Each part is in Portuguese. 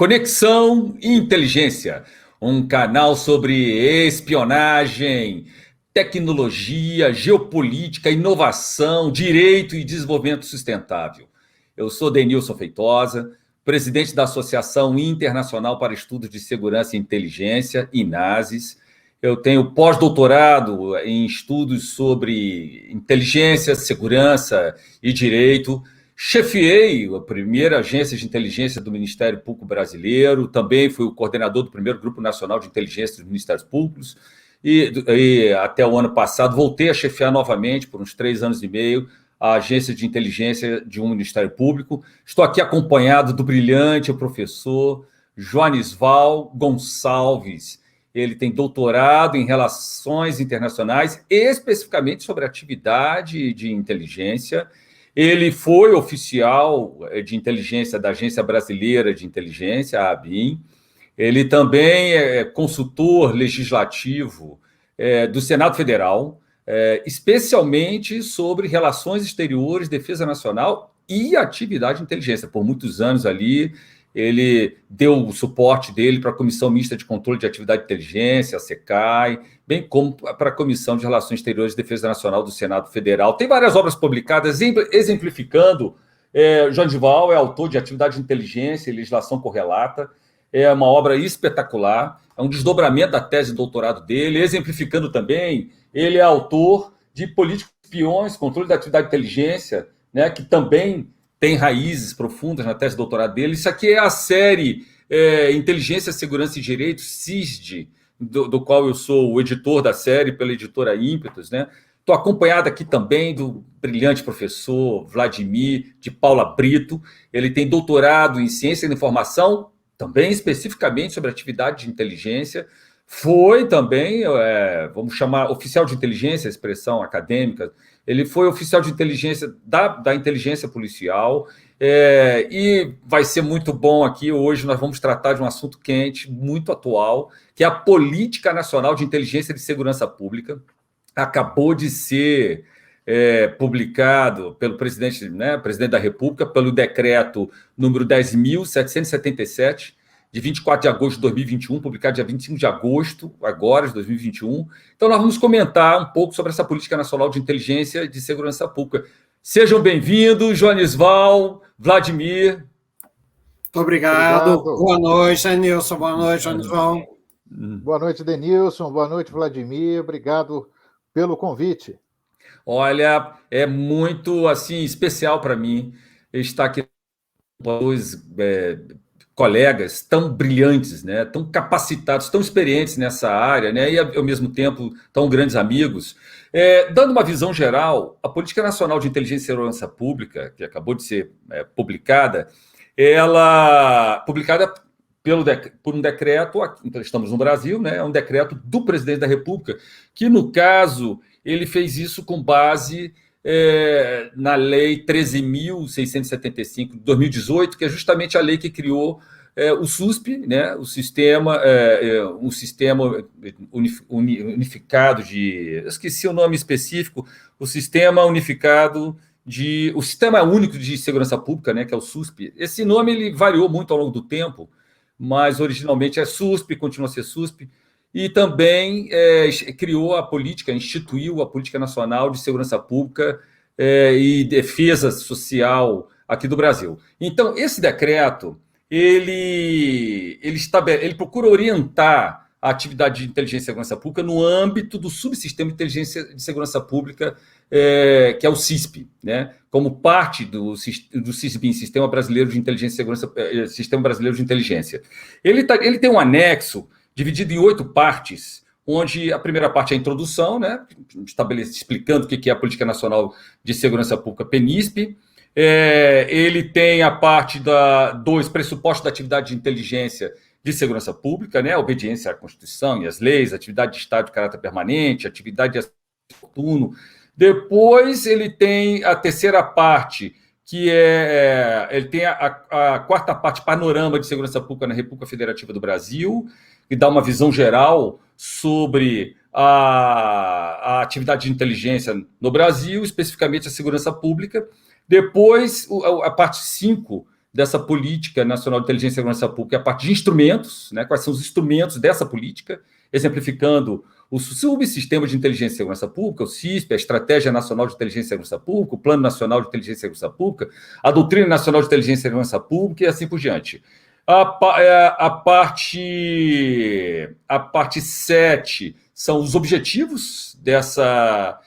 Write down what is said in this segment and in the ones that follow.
Conexão e Inteligência, um canal sobre espionagem, tecnologia, geopolítica, inovação, direito e desenvolvimento sustentável. Eu sou Denilson Feitosa, presidente da Associação Internacional para Estudos de Segurança e Inteligência, INASES. Eu tenho pós-doutorado em estudos sobre inteligência, segurança e direito. Chefiei a primeira agência de inteligência do Ministério Público Brasileiro, também fui o coordenador do primeiro Grupo Nacional de Inteligência dos Ministérios Públicos e até o ano passado voltei a chefiar novamente, por uns 3 anos e meio, a agência de inteligência de um Ministério Público. Estou aqui acompanhado do brilhante professor Joanisval Gonçalves. Ele tem doutorado em Relações Internacionais, especificamente sobre atividade de inteligência. Ele foi oficial de inteligência da Agência Brasileira de Inteligência, a ABIN. Ele também é consultor legislativo do Senado Federal, especialmente sobre relações exteriores, defesa nacional e atividade de inteligência. Por muitos anos ali, ele deu o suporte dele para a Comissão Mista de Controle de Atividade de Inteligência, a SECAI, bem como para a Comissão de Relações Exteriores e Defesa Nacional do Senado Federal. Tem várias obras publicadas exemplificando. Joanisval é autor de Atividade de Inteligência e Legislação Correlata. É uma obra espetacular, é um desdobramento da tese de doutorado dele, exemplificando também. Ele é autor de Políticos Espiões, Controle da Atividade de Inteligência, né, que também tem raízes profundas na tese de doutorado dele. Isso aqui é a série Inteligência, Segurança e Direito, CISD, do qual eu sou o editor da série pela editora Ímpetus, né? Estou acompanhado aqui também do brilhante professor Vladimir de Paula Brito. Ele tem doutorado em Ciência da Informação, também especificamente sobre atividade de inteligência. Foi também, vamos chamar, oficial de inteligência, a expressão acadêmica. Ele foi oficial de inteligência da inteligência policial, e vai ser muito bom aqui. Hoje nós vamos tratar de um assunto quente, muito atual, que é a Política Nacional de Inteligência e de Segurança Pública. Acabou de ser publicado pelo presidente, né, presidente da República, pelo decreto número 10.777, de 24 de agosto de 2021, publicado dia 25 de agosto, agora, de 2021. Então, nós vamos comentar um pouco sobre essa Política Nacional de Inteligência e de Segurança Pública. Sejam bem-vindos, Joanisval, Vladimir. Muito obrigado. Boa noite, Denilson. Boa noite, Joanisval. Boa noite, Denilson. Boa noite, Vladimir. Obrigado pelo convite. Olha, é muito assim especial para mim estar aqui com dois colegas tão brilhantes, né, tão capacitados, tão experientes nessa área, né, e ao mesmo tempo tão grandes amigos. Dando uma visão geral, a Política Nacional de Inteligência e Segurança Pública, que acabou de ser publicada, publicada por um decreto, então estamos no Brasil, né, é um decreto do presidente da República, que no caso ele fez isso com base na Lei 13.675 de 2018, que é justamente a lei que criou o SUSP, né, um sistema unificado de... Eu esqueci o nome específico, o Sistema Único de Segurança Pública, né, que é o SUSP. Esse nome ele variou muito ao longo do tempo, mas originalmente é SUSP, continua a ser SUSP, e também criou a política, instituiu a Política Nacional de Segurança Pública e Defesa Social aqui do Brasil. Então, esse decreto, ele procura orientar a atividade de inteligência e segurança pública no âmbito do subsistema de inteligência e segurança pública, que é o CISP, né? Como parte do CISBIN, Sistema Brasileiro de Inteligência e Segurança, Sistema Brasileiro de Inteligência. Ele tem um anexo dividido em 8 partes, onde a primeira parte é a introdução, né, explicando o que é a Política Nacional de Segurança Pública, PNISP. Ele tem a parte 2, pressupostos da atividade de inteligência de segurança pública, né, obediência à Constituição e às leis, atividade de Estado de caráter permanente, atividade de oportuno. Depois ele tem a terceira parte, que ele tem a quarta parte, panorama de segurança pública na República Federativa do Brasil, que dá uma visão geral sobre a atividade de inteligência no Brasil, especificamente a segurança pública. Depois, a parte 5 dessa política nacional de inteligência e segurança pública a partir de instrumentos, né? Quais são os instrumentos dessa política, exemplificando o subsistema de inteligência e segurança pública, o CISP, a Estratégia Nacional de Inteligência e Segurança Pública, o Plano Nacional de Inteligência e Segurança Pública, a Doutrina Nacional de Inteligência e Segurança Pública e assim por diante. A parte 7 são os objetivos dessa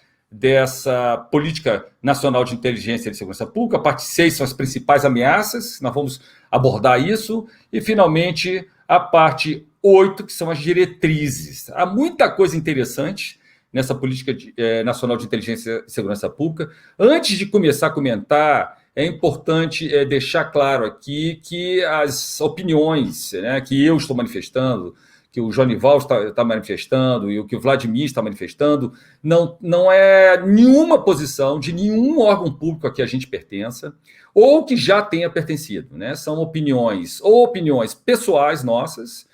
política nacional de inteligência e de segurança pública. A parte 6 são as principais ameaças, nós vamos abordar isso. E, finalmente, a parte 8, que são as diretrizes. Há muita coisa interessante nessa política nacional de inteligência e segurança pública. Antes de começar a comentar, é importante deixar claro aqui que as opiniões, né, que eu estou manifestando, que o Jonival está manifestando e o que o Vladimir está manifestando, não é nenhuma posição de nenhum órgão público a que a gente pertença, ou que já tenha pertencido, né? São opiniões pessoais nossas,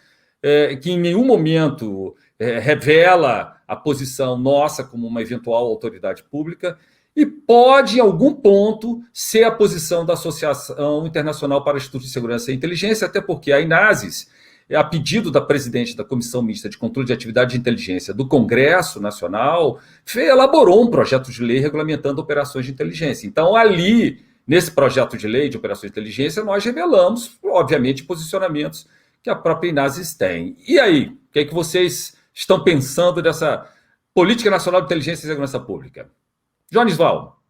que em nenhum momento revela a posição nossa como uma eventual autoridade pública, e pode, em algum ponto, ser a posição da Associação Internacional para Estudos de Segurança e Inteligência, até porque a INASES, a pedido da presidente da Comissão Mista de Controle de Atividade de Inteligência do Congresso Nacional, elaborou um projeto de lei regulamentando operações de inteligência. Então, ali, nesse projeto de lei de operações de inteligência, nós revelamos, obviamente, posicionamentos que a própria INASES tem. E aí, o que é que vocês estão pensando dessa Política Nacional de Inteligência e Segurança Pública? Jonisval.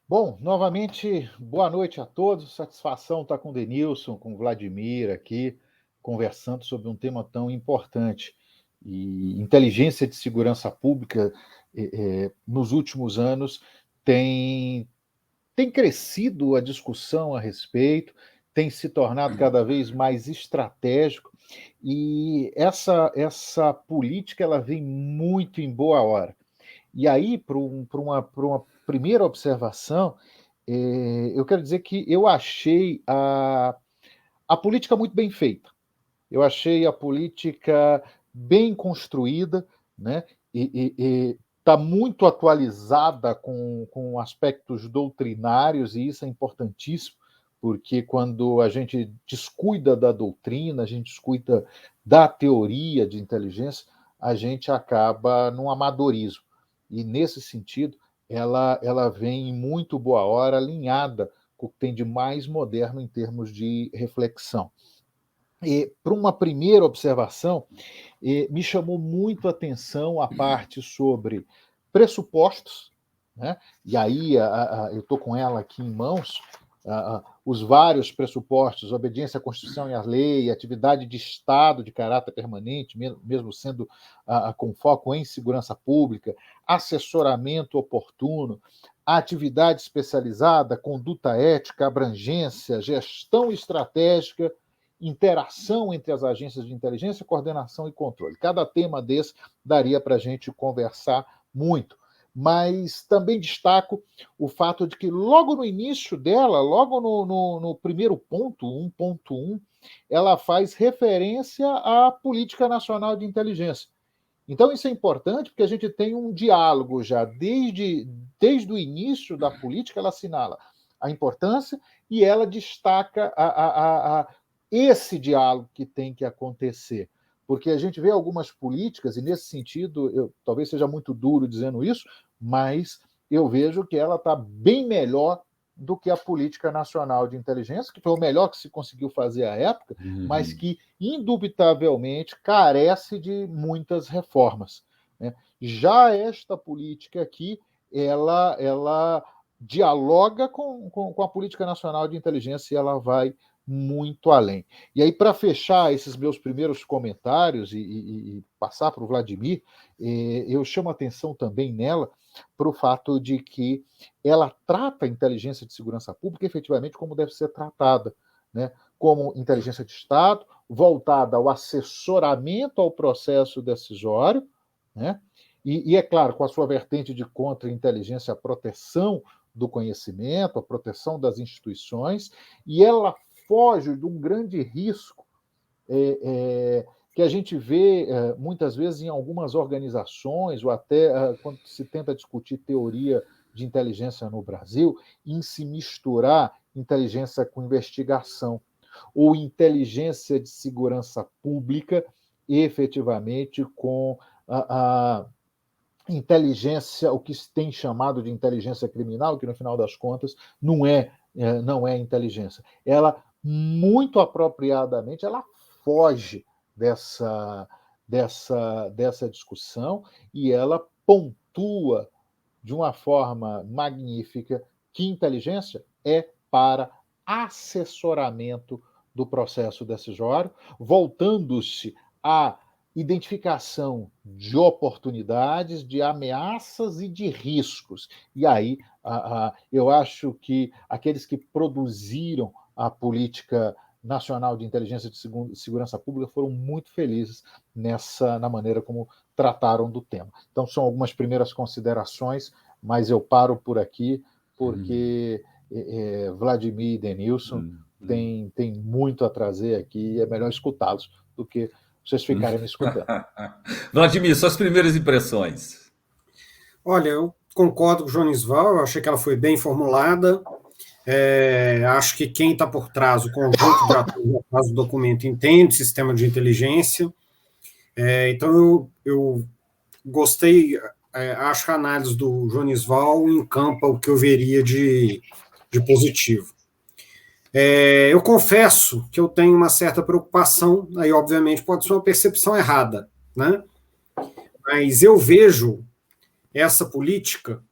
Bom, novamente, boa noite a todos. Satisfação estar com o Denilson, com o Vladimir aqui, conversando sobre um tema tão importante. E inteligência de segurança pública, nos últimos anos, tem crescido a discussão a respeito, tem se tornado cada vez mais estratégico, e essa política ela vem muito em boa hora. E aí, para uma primeira observação, eu quero dizer que eu achei a política muito bem feita. Eu achei a política bem construída, né? E está muito atualizada com aspectos doutrinários, e isso é importantíssimo, porque quando a gente descuida da doutrina, a gente descuida da teoria de inteligência, a gente acaba num amadorismo. E, nesse sentido, ela vem em muito boa hora, alinhada com o que tem de mais moderno em termos de reflexão. E, para uma primeira observação, me chamou muito a atenção a parte sobre pressupostos, né? E aí eu estou com ela aqui em mãos, os vários pressupostos: obediência à Constituição e à lei, atividade de Estado de caráter permanente, mesmo sendo com foco em segurança pública, assessoramento oportuno, atividade especializada, conduta ética, abrangência, gestão estratégica, interação entre as agências de inteligência, coordenação e controle. Cada tema desse daria para a gente conversar muito. Mas também destaco o fato de que logo no início dela, logo no primeiro ponto, 1.1, ela faz referência à Política Nacional de Inteligência. Então, isso é importante porque a gente tem um diálogo já desde o início da política. Ela assinala a importância e ela destaca esse diálogo que tem que acontecer. Porque a gente vê algumas políticas, e nesse sentido, talvez seja muito duro dizendo isso, mas eu vejo que ela está bem melhor do que a Política Nacional de Inteligência, que foi o melhor que se conseguiu fazer à época, mas que, indubitavelmente, carece de muitas reformas, né? Já esta política aqui, ela dialoga com a Política Nacional de Inteligência, e ela vai muito além. E aí, para fechar esses meus primeiros comentários e passar para o Vladimir, eu chamo a atenção também nela para o fato de que ela trata a inteligência de segurança pública efetivamente como deve ser tratada, né? Como inteligência de Estado, voltada ao assessoramento ao processo decisório, né? E é claro, com a sua vertente de contra-inteligência, a proteção do conhecimento, a proteção das instituições, e ela foge de um grande risco que a gente vê muitas vezes em algumas organizações, ou até quando se tenta discutir teoria de inteligência no Brasil, em se misturar inteligência com investigação, ou inteligência de segurança pública, efetivamente com a inteligência, o que se tem chamado de inteligência criminal, que no final das contas não é inteligência. Ela, muito apropriadamente, ela foge dessa discussão e ela pontua de uma forma magnífica que inteligência é para assessoramento do processo decisório, voltando-se à identificação de oportunidades, de ameaças e de riscos. E aí, eu acho que aqueles que produziram a política nacional de inteligência de segurança pública foram muito felizes na maneira como trataram do tema. Então, são algumas primeiras considerações, mas eu paro por aqui, porque Vladimir e Denilson têm muito a trazer aqui, e é melhor escutá-los do que vocês ficarem me escutando. Vladimir, suas primeiras impressões. Olha, eu concordo com o Jonisval, eu achei que ela foi bem formulada. Acho que quem está por trás, o conjunto de atores por trás do documento, entende o sistema de inteligência. Então, eu gostei, acho que a análise do Jonisval encampa o que eu veria de positivo. Eu confesso que eu tenho uma certa preocupação, aí obviamente pode ser uma percepção errada, né? Mas eu vejo essa política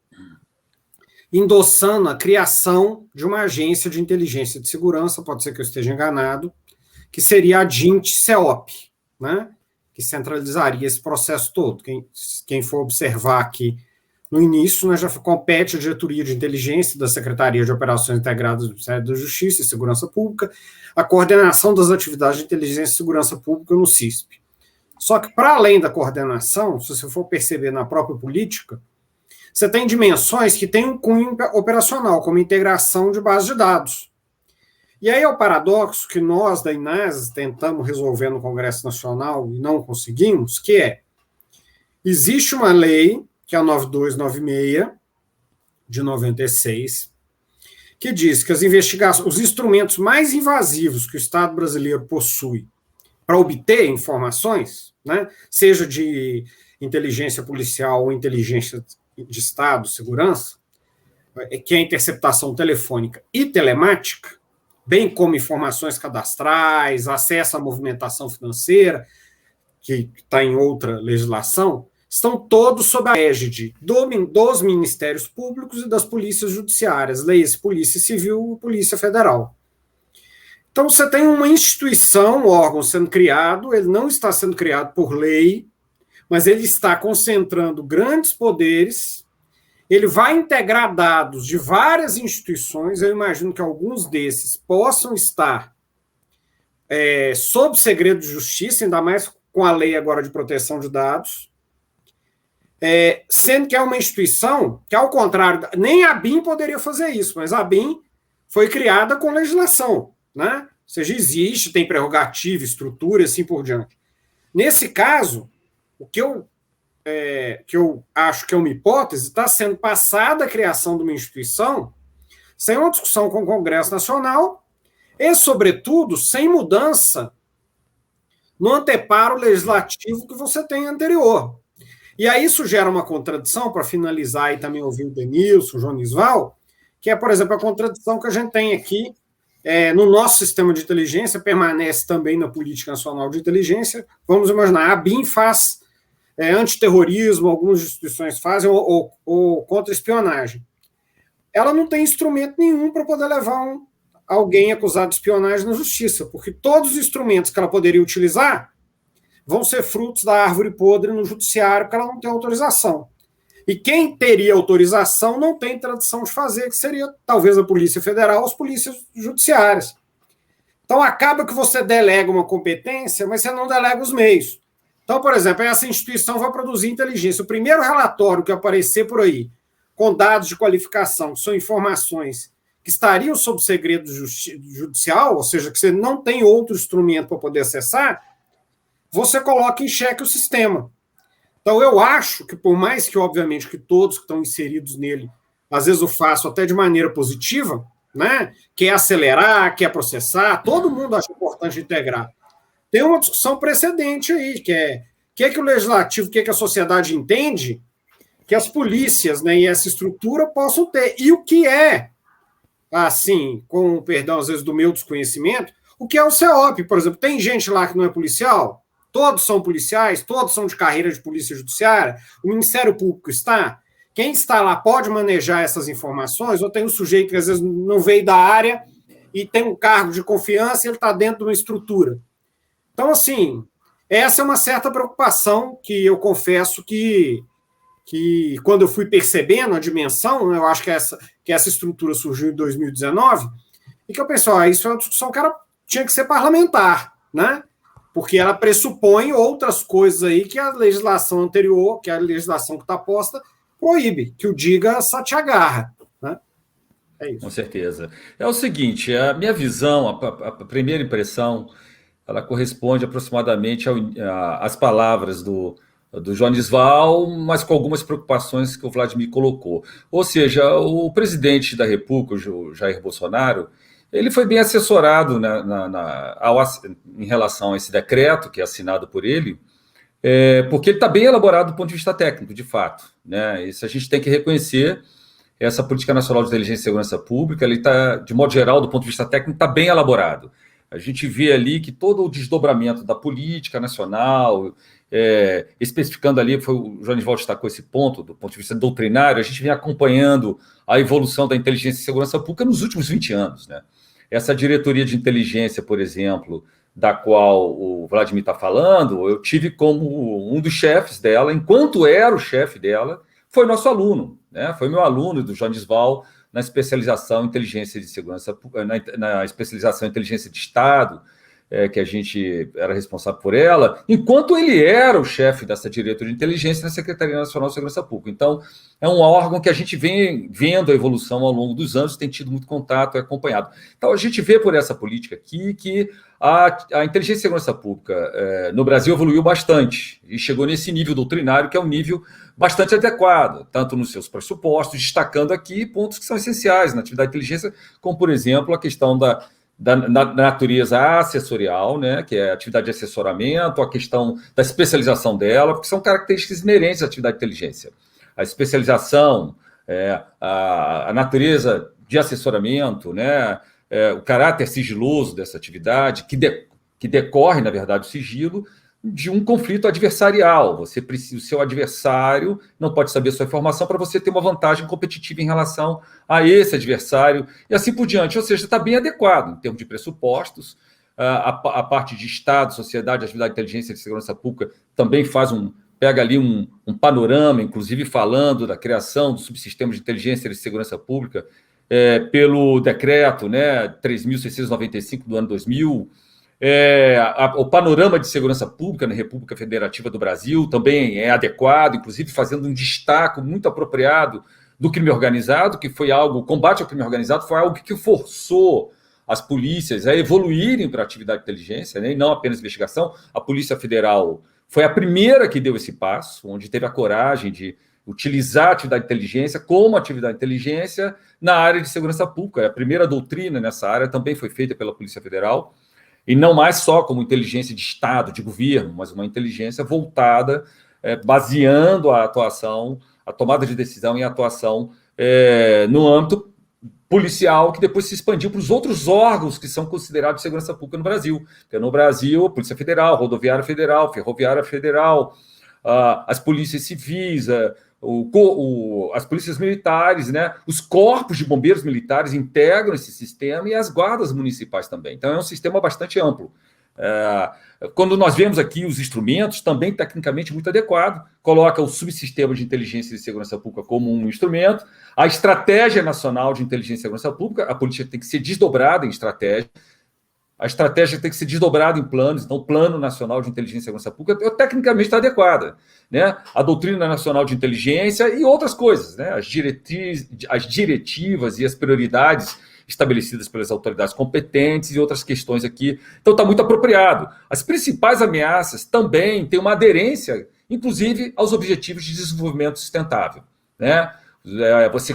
endossando a criação de uma agência de inteligência de segurança, pode ser que eu esteja enganado, que seria a DINT-CEOP, né? Que centralizaria esse processo todo. Quem for observar aqui no início, né, já compete a diretoria de inteligência da Secretaria de Operações Integradas do Ministério da Justiça e Segurança Pública, a coordenação das atividades de inteligência e segurança pública no CISP. Só que, para além da coordenação, se você for perceber na própria política, você tem dimensões que têm um cunho operacional, como integração de bases de dados. E aí é o paradoxo que nós, da INAS, tentamos resolver no Congresso Nacional e não conseguimos, que existe uma lei, que é a 9296, de 96, que diz que as investigações, os instrumentos mais invasivos que o Estado brasileiro possui para obter informações, né, seja de inteligência policial ou inteligência de Estado, segurança, que é a interceptação telefônica e telemática, bem como informações cadastrais, acesso à movimentação financeira, que está em outra legislação, estão todos sob a égide dos ministérios públicos e das polícias judiciárias, leis, Polícia Civil e Polícia Federal. Então, você tem uma instituição, um órgão sendo criado, ele não está sendo criado por lei, mas ele está concentrando grandes poderes, ele vai integrar dados de várias instituições, eu imagino que alguns desses possam estar sob segredo de justiça, ainda mais com a lei agora de proteção de dados, sendo que é uma instituição que, ao contrário, nem a BIM poderia fazer isso, mas a BIM foi criada com legislação, né? Ou seja, existe, tem prerrogativa, estrutura e assim por diante. Nesse caso, o que eu acho que é uma hipótese, está sendo passada a criação de uma instituição sem uma discussão com o Congresso Nacional e, sobretudo, sem mudança no anteparo legislativo que você tem anterior. E aí isso gera uma contradição, para finalizar e também ouvir o Denilson, o Jonisval, que é, por exemplo, a contradição que a gente tem aqui no nosso sistema de inteligência, permanece também na Política Nacional de Inteligência. Vamos imaginar, a BIM faz antiterrorismo, algumas instituições fazem, ou contra-espionagem. Ela não tem instrumento nenhum para poder levar alguém acusado de espionagem na justiça, porque todos os instrumentos que ela poderia utilizar vão ser frutos da árvore podre no judiciário, porque ela não tem autorização. E quem teria autorização não tem tradição de fazer, que seria talvez a Polícia Federal ou as polícias judiciárias. Então acaba que você delega uma competência, mas você não delega os meios. Então, por exemplo, essa instituição vai produzir inteligência. O primeiro relatório que aparecer por aí, com dados de qualificação, que são informações que estariam sob segredo judicial, ou seja, que você não tem outro instrumento para poder acessar, você coloca em xeque o sistema. Então, eu acho que, por mais que, obviamente, que todos que estão inseridos nele, às vezes o façam até de maneira positiva, né? Quer acelerar, quer processar, todo mundo acha importante integrar. Tem uma discussão precedente aí, que é o que o legislativo, o que a sociedade entende que as polícias, né, e essa estrutura possam ter. E o que é, assim, com o perdão, às vezes, do meu desconhecimento, o que é o CEOP, por exemplo. Tem gente lá que não é policial? Todos são policiais? Todos são de carreira de polícia judiciária? O Ministério Público está? Quem está lá pode manejar essas informações? Ou tem um sujeito que, às vezes, não veio da área e tem um cargo de confiança e ele está dentro de uma estrutura? Então, assim, essa é uma certa preocupação que eu confesso que quando eu fui percebendo a dimensão, eu acho que essa estrutura surgiu em 2019, e que eu pensei, isso é uma discussão que tinha que ser parlamentar, né? Porque ela pressupõe outras coisas aí que a legislação anterior, que a legislação que está posta, proíbe, que o diga Satyagraha, né? É isso. Com certeza. É o seguinte, a minha visão, a primeira impressão, ela corresponde aproximadamente às palavras do Joanisval, mas com algumas preocupações que o Vladimir colocou. Ou seja, o presidente da República, o Jair Bolsonaro, ele foi bem assessorado em relação a esse decreto, que é assinado por ele, porque ele está bem elaborado do ponto de vista técnico, de fato, né? Isso a gente tem que reconhecer. Essa Política Nacional de Inteligência e Segurança Pública, ele está, de modo geral, do ponto de vista técnico, está bem elaborado. A gente vê ali que todo o desdobramento da política nacional, especificando ali, o Joanisval destacou esse ponto, do ponto de vista doutrinário, a gente vem acompanhando a evolução da inteligência e segurança pública nos últimos 20 anos, né? Essa diretoria de inteligência, por exemplo, da qual o Vladimir está falando, eu tive como um dos chefes dela, enquanto era o chefe dela, foi nosso aluno, né? Foi meu aluno do Joanisval na especialização em inteligência de segurança, na especialização em inteligência de Estado, que a gente era responsável por ela, enquanto ele era o chefe dessa diretoria de inteligência na Secretaria Nacional de Segurança Pública. Então, é um órgão que a gente vem vendo a evolução ao longo dos anos, tem tido muito contato e acompanhado. Então, a gente vê por essa política aqui que a inteligência e segurança pública no Brasil evoluiu bastante e chegou nesse nível doutrinário, que é um nível bastante adequado, tanto nos seus pressupostos, destacando aqui pontos que são essenciais na atividade de inteligência, como, por exemplo, a questão da natureza assessorial, né, que é a atividade de assessoramento, a questão da especialização dela, porque são características inerentes à atividade de inteligência. A especialização, a natureza de assessoramento, né, o caráter sigiloso dessa atividade, que decorre, na verdade, o sigilo, de um conflito adversarial. Você precisa, o seu adversário não pode saber sua informação para você ter uma vantagem competitiva em relação a esse adversário, e assim por diante. Ou seja, está bem adequado em termos de pressupostos. A parte de Estado, sociedade, atividade de inteligência e de segurança pública também pega ali um panorama, inclusive falando da criação do subsistema de inteligência e de segurança pública pelo decreto, né, 3.695 do ano 2000. O panorama de segurança pública na República Federativa do Brasil também é adequado, inclusive fazendo um destaque muito apropriado do crime organizado, que foi o combate ao crime organizado foi algo que forçou as polícias a evoluírem para a atividade de inteligência, né, e não apenas investigação. A Polícia Federal foi a primeira que deu esse passo, onde teve a coragem de utilizar a atividade de inteligência como atividade de inteligência na área de segurança pública. A primeira doutrina nessa área também foi feita pela Polícia Federal, e não mais só como inteligência de Estado, de governo, mas uma inteligência voltada, baseando a atuação, a tomada de decisão e a atuação no âmbito policial, que depois se expandiu para os outros órgãos que são considerados de segurança pública no Brasil. Porque no Brasil, a Polícia Federal, Rodoviária Federal, Ferroviária Federal, as polícias civis, as polícias militares, né? Os corpos de bombeiros militares integram esse sistema e as guardas municipais também. Então, é um sistema bastante amplo. Quando nós vemos aqui os instrumentos, também tecnicamente muito adequado, coloca o subsistema de inteligência e segurança pública como um instrumento, a estratégia nacional de inteligência e segurança pública, a política tem que ser desdobrada em estratégia, a estratégia tem que ser desdobrada em planos, então o Plano Nacional de Inteligência e Segurança Pública tecnicamente está adequada, né? A Doutrina Nacional de Inteligência e outras coisas, né? As diretivas e as prioridades estabelecidas pelas autoridades competentes e outras questões aqui. Então está muito apropriado. As principais ameaças também têm uma aderência, inclusive, aos objetivos de desenvolvimento sustentável, né?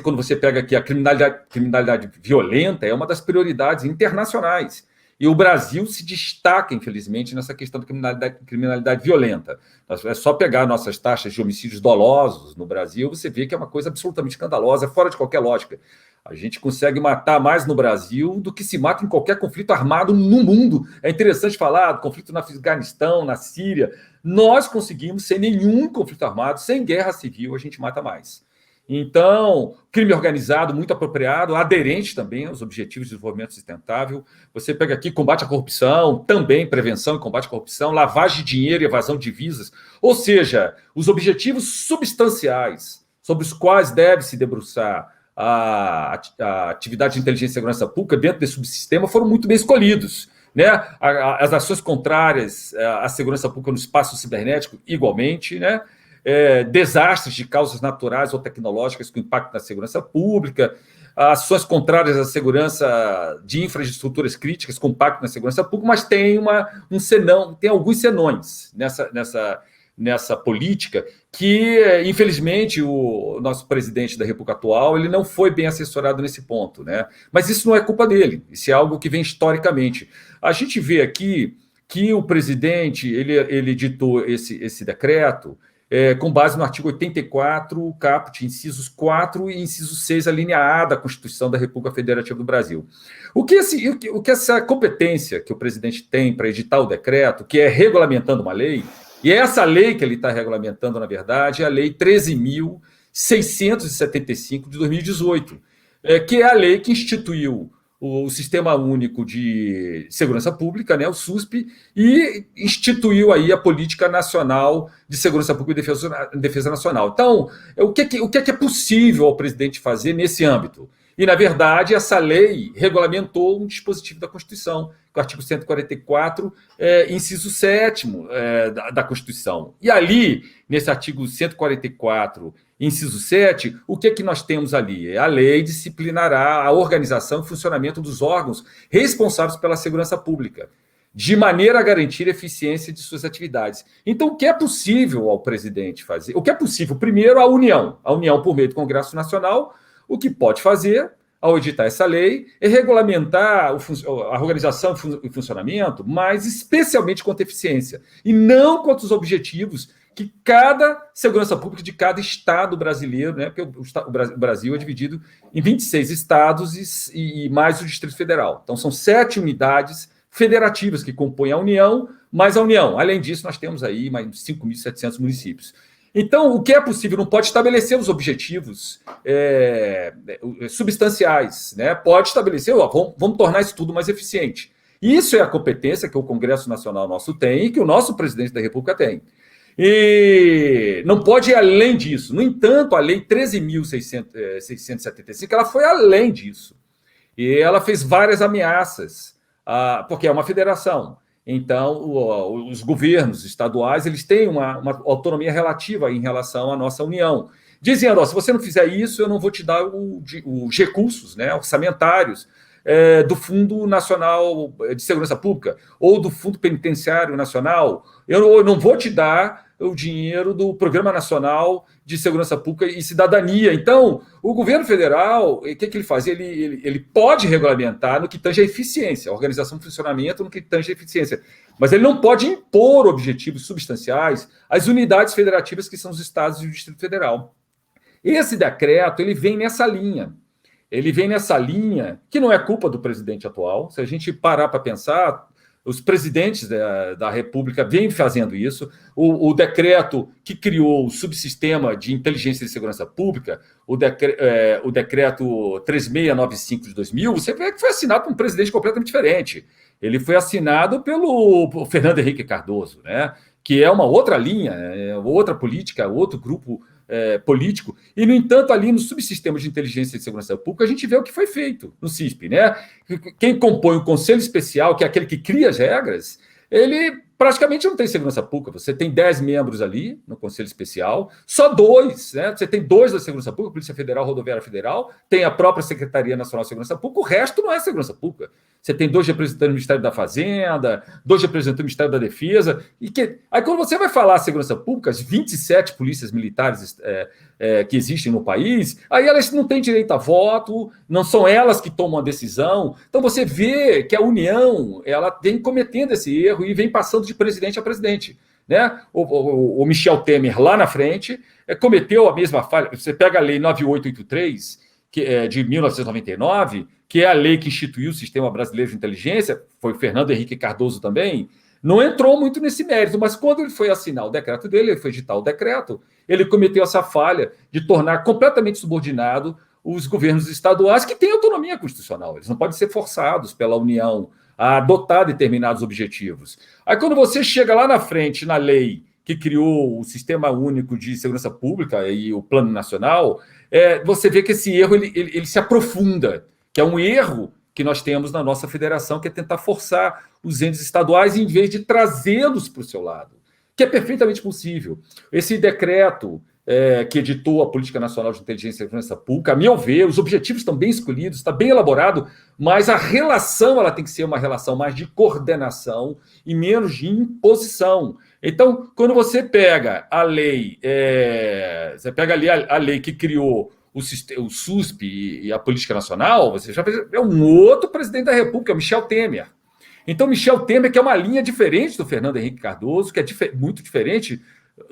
Quando você pega aqui a criminalidade violenta, é uma das prioridades internacionais. E o Brasil se destaca, infelizmente, nessa questão da criminalidade violenta. É só pegar nossas taxas de homicídios dolosos no Brasil, você vê que é uma coisa absolutamente escandalosa, fora de qualquer lógica. A gente consegue matar mais no Brasil do que se mata em qualquer conflito armado no mundo. É interessante falar do conflito no Afeganistão, na Síria. Nós conseguimos, sem nenhum conflito armado, sem guerra civil, a gente mata mais. Então, crime organizado, muito apropriado, aderente também aos Objetivos de Desenvolvimento Sustentável. Você pega aqui combate à corrupção, também prevenção e combate à corrupção, lavagem de dinheiro e evasão de divisas. Ou seja, os objetivos substanciais sobre os quais deve se debruçar a atividade de inteligência e segurança pública dentro desse subsistema foram muito bem escolhidos. Né? As ações contrárias à segurança pública no espaço cibernético, igualmente, né? Desastres de causas naturais ou tecnológicas com impacto na segurança pública, ações contrárias à segurança de infraestruturas críticas com impacto na segurança pública, mas tem tem alguns senões nessa política que, infelizmente, o nosso presidente da República atual ele não foi bem assessorado nesse ponto, né? Mas isso não é culpa dele, isso é algo que vem historicamente. A gente vê aqui que o presidente ele ditou esse decreto com base no artigo 84, caput, incisos 4 e inciso 6, a linha A da Constituição da República Federativa do Brasil. O que essa competência que o presidente tem para editar o decreto, que é regulamentando uma lei, e é essa lei que ele está regulamentando, na verdade, é a Lei 13.675 de 2018, que é a lei que instituiu o Sistema Único de Segurança Pública, né, o SUSP, e instituiu aí a Política Nacional de Segurança Pública e Defesa Nacional. Então, o que é possível ao presidente fazer nesse âmbito? E, na verdade, essa lei regulamentou um dispositivo da Constituição, que é o artigo 144, inciso 7º da Constituição. E ali, nesse artigo 144, inciso 7, o que nós temos ali? A lei disciplinará a organização e funcionamento dos órgãos responsáveis pela segurança pública, de maneira a garantir a eficiência de suas atividades. Então, o que é possível ao presidente fazer? O que é possível? Primeiro, a União por meio do Congresso Nacional, o que pode fazer, ao editar essa lei, é regulamentar a organização e funcionamento, mas especialmente quanto à eficiência, e não quanto aos objetivos que cada segurança pública de cada estado brasileiro, né, porque o Brasil é dividido em 26 estados e mais o Distrito Federal. Então, são 7 unidades federativas que compõem a União, mais a União. Além disso, nós temos aí mais 5.700 municípios. Então, o que é possível? Não pode estabelecer os objetivos substanciais, né? Pode estabelecer, vamos tornar isso tudo mais eficiente. Isso é a competência que o Congresso Nacional nosso tem e que o nosso presidente da República tem. E não pode ir além disso. No entanto, a Lei 13.675, ela foi além disso. E ela fez várias ameaças, porque é uma federação. Então, os governos estaduais eles têm uma autonomia relativa em relação à nossa União. Dizendo, se você não fizer isso, eu não vou te dar os recursos, né, orçamentários do Fundo Nacional de Segurança Pública ou do Fundo Penitenciário Nacional. Eu não vou te dar o dinheiro do Programa Nacional de Segurança Pública e Cidadania. Então, o governo federal, o que ele faz? Ele pode regulamentar no que tange a eficiência, a organização do funcionamento no que tange a eficiência, mas ele não pode impor objetivos substanciais às unidades federativas que são os estados e o Distrito Federal. Esse decreto, ele vem nessa linha. Ele vem nessa linha que não é culpa do presidente atual. Se a gente parar para pensar, os presidentes da República vêm fazendo isso. O decreto que criou o subsistema de inteligência e segurança pública, o decreto 3695 de 2000, você vê que foi assinado por um presidente completamente diferente. Ele foi assinado pelo Fernando Henrique Cardoso, né? Que é uma outra linha, outra política, outro grupo político, e, no entanto, ali no subsistema de inteligência e segurança pública, a gente vê o que foi feito no CISP, né? Quem compõe o Conselho Especial, que é aquele que cria as regras, ele praticamente não tem segurança pública. Você tem 10 membros ali no Conselho Especial, só 2, né? Você tem 2 da Segurança Pública, Polícia Federal, Rodoviária Federal, tem a própria Secretaria Nacional de Segurança Pública, o resto não é segurança pública. Você tem 2 representantes do Ministério da Fazenda, 2 representantes do Ministério da Defesa. Aí, quando você vai falar segurança pública, as 27 polícias militares que existem no país, aí elas não têm direito a voto, não são elas que tomam a decisão. Então, você vê que a União ela vem cometendo esse erro e vem passando de presidente a presidente. Né? O Michel Temer, lá na frente, cometeu a mesma falha. Você pega a Lei 9883, que é de 1999, que é a lei que instituiu o Sistema Brasileiro de Inteligência, foi o Fernando Henrique Cardoso também, não entrou muito nesse mérito, mas quando ele foi assinar o decreto dele, ele foi editar o decreto, ele cometeu essa falha de tornar completamente subordinado os governos estaduais que têm autonomia constitucional. Eles não podem ser forçados pela União a adotar determinados objetivos. Aí, quando você chega lá na frente, na lei que criou o Sistema Único de Segurança Pública e o Plano Nacional, você vê que esse erro ele se aprofunda, que é um erro que nós temos na nossa federação, que é tentar forçar os entes estaduais em vez de trazê-los para o seu lado, que é perfeitamente possível. Esse decreto que editou a Política Nacional de Inteligência e Segurança Pública, a meu ver, os objetivos estão bem escolhidos, está bem elaborado, mas a relação ela tem que ser uma relação mais de coordenação e menos de imposição. Então, quando você pega a lei, você pega ali a lei que criou o SUSP e a Política Nacional, você já vê um outro presidente da República, o Michel Temer. Então, Michel Temer, que é uma linha diferente do Fernando Henrique Cardoso, que é muito diferente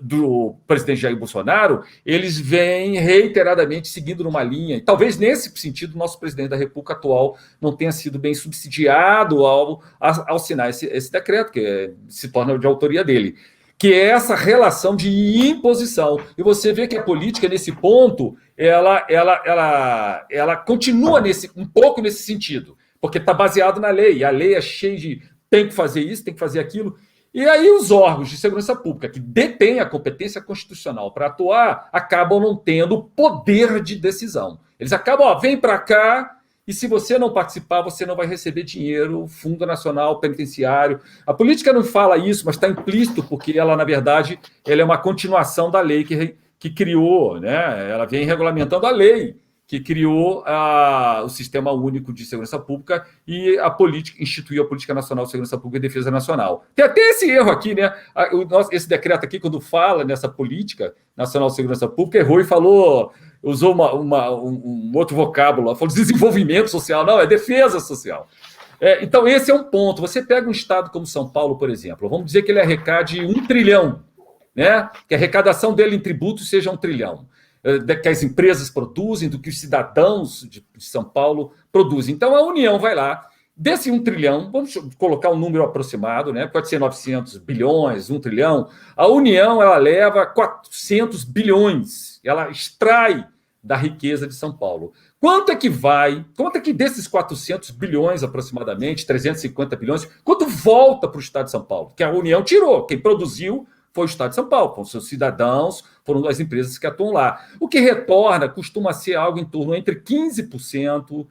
do presidente Jair Bolsonaro, eles vêm reiteradamente seguindo numa linha, e talvez nesse sentido o nosso presidente da República atual não tenha sido bem subsidiado ao assinar esse decreto, que se torna de autoria dele, que é essa relação de imposição. E você vê que a política, nesse ponto, ela continua um pouco nesse sentido, porque está baseado na lei, e a lei é cheia de tem que fazer isso, tem que fazer aquilo. E aí os órgãos de segurança pública que detêm a competência constitucional para atuar acabam não tendo poder de decisão. Eles acabam, vem para cá, e se você não participar, você não vai receber dinheiro, Fundo Nacional Penitenciário. A política não fala isso, mas está implícito, porque ela, na verdade, ela é uma continuação da lei que criou, né? Ela vem regulamentando a lei que criou o Sistema Único de Segurança Pública e instituiu a Política Nacional de Segurança Pública e Defesa Nacional. Tem até esse erro aqui, né? Esse decreto aqui, quando fala nessa Política Nacional de Segurança Pública, errou e usou um outro vocábulo, falou desenvolvimento social, não, é defesa social. Então, esse é um ponto. Você pega um estado como São Paulo, por exemplo, vamos dizer que ele arrecade 1 trilhão, né? Que a arrecadação dele em tributos seja 1 trilhão. Que as empresas produzem, do que os cidadãos de São Paulo produzem. Então, a União vai lá, desse 1 trilhão, vamos colocar um número aproximado, né? Pode ser 900 bilhões, 1 trilhão. A União ela leva 400 bilhões, ela extrai da riqueza de São Paulo. Quanto é que desses 400 bilhões aproximadamente, 350 bilhões, quanto volta para o Estado de São Paulo? Que a União tirou, quem produziu foi o Estado de São Paulo, foram seus cidadãos, foram as empresas que atuam lá. O que retorna costuma ser algo em torno entre 15%,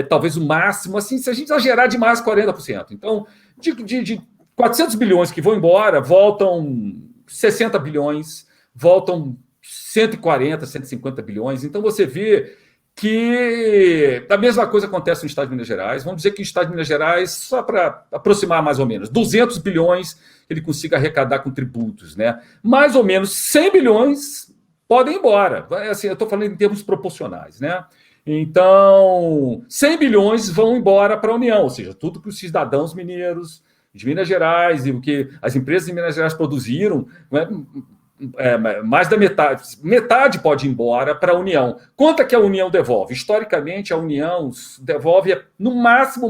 talvez o máximo, assim, se a gente exagerar demais, 40%. Então, de 400 bilhões que vão embora, voltam 60 bilhões, voltam 140, 150 bilhões. Então, você vê que a mesma coisa acontece no Estado de Minas Gerais. Vamos dizer que o Estado de Minas Gerais, só para aproximar mais ou menos, 200 bilhões ele consiga arrecadar com tributos, né? Mais ou menos 100 bilhões podem ir embora. Assim, eu estou falando em termos proporcionais, né? Então, 100 bilhões vão embora para a União, ou seja, tudo que os cidadãos mineiros de Minas Gerais e o que as empresas de Minas Gerais produziram, né? Mais da metade pode ir embora para a União. Quanto é que a União devolve? Historicamente, a União devolve no máximo,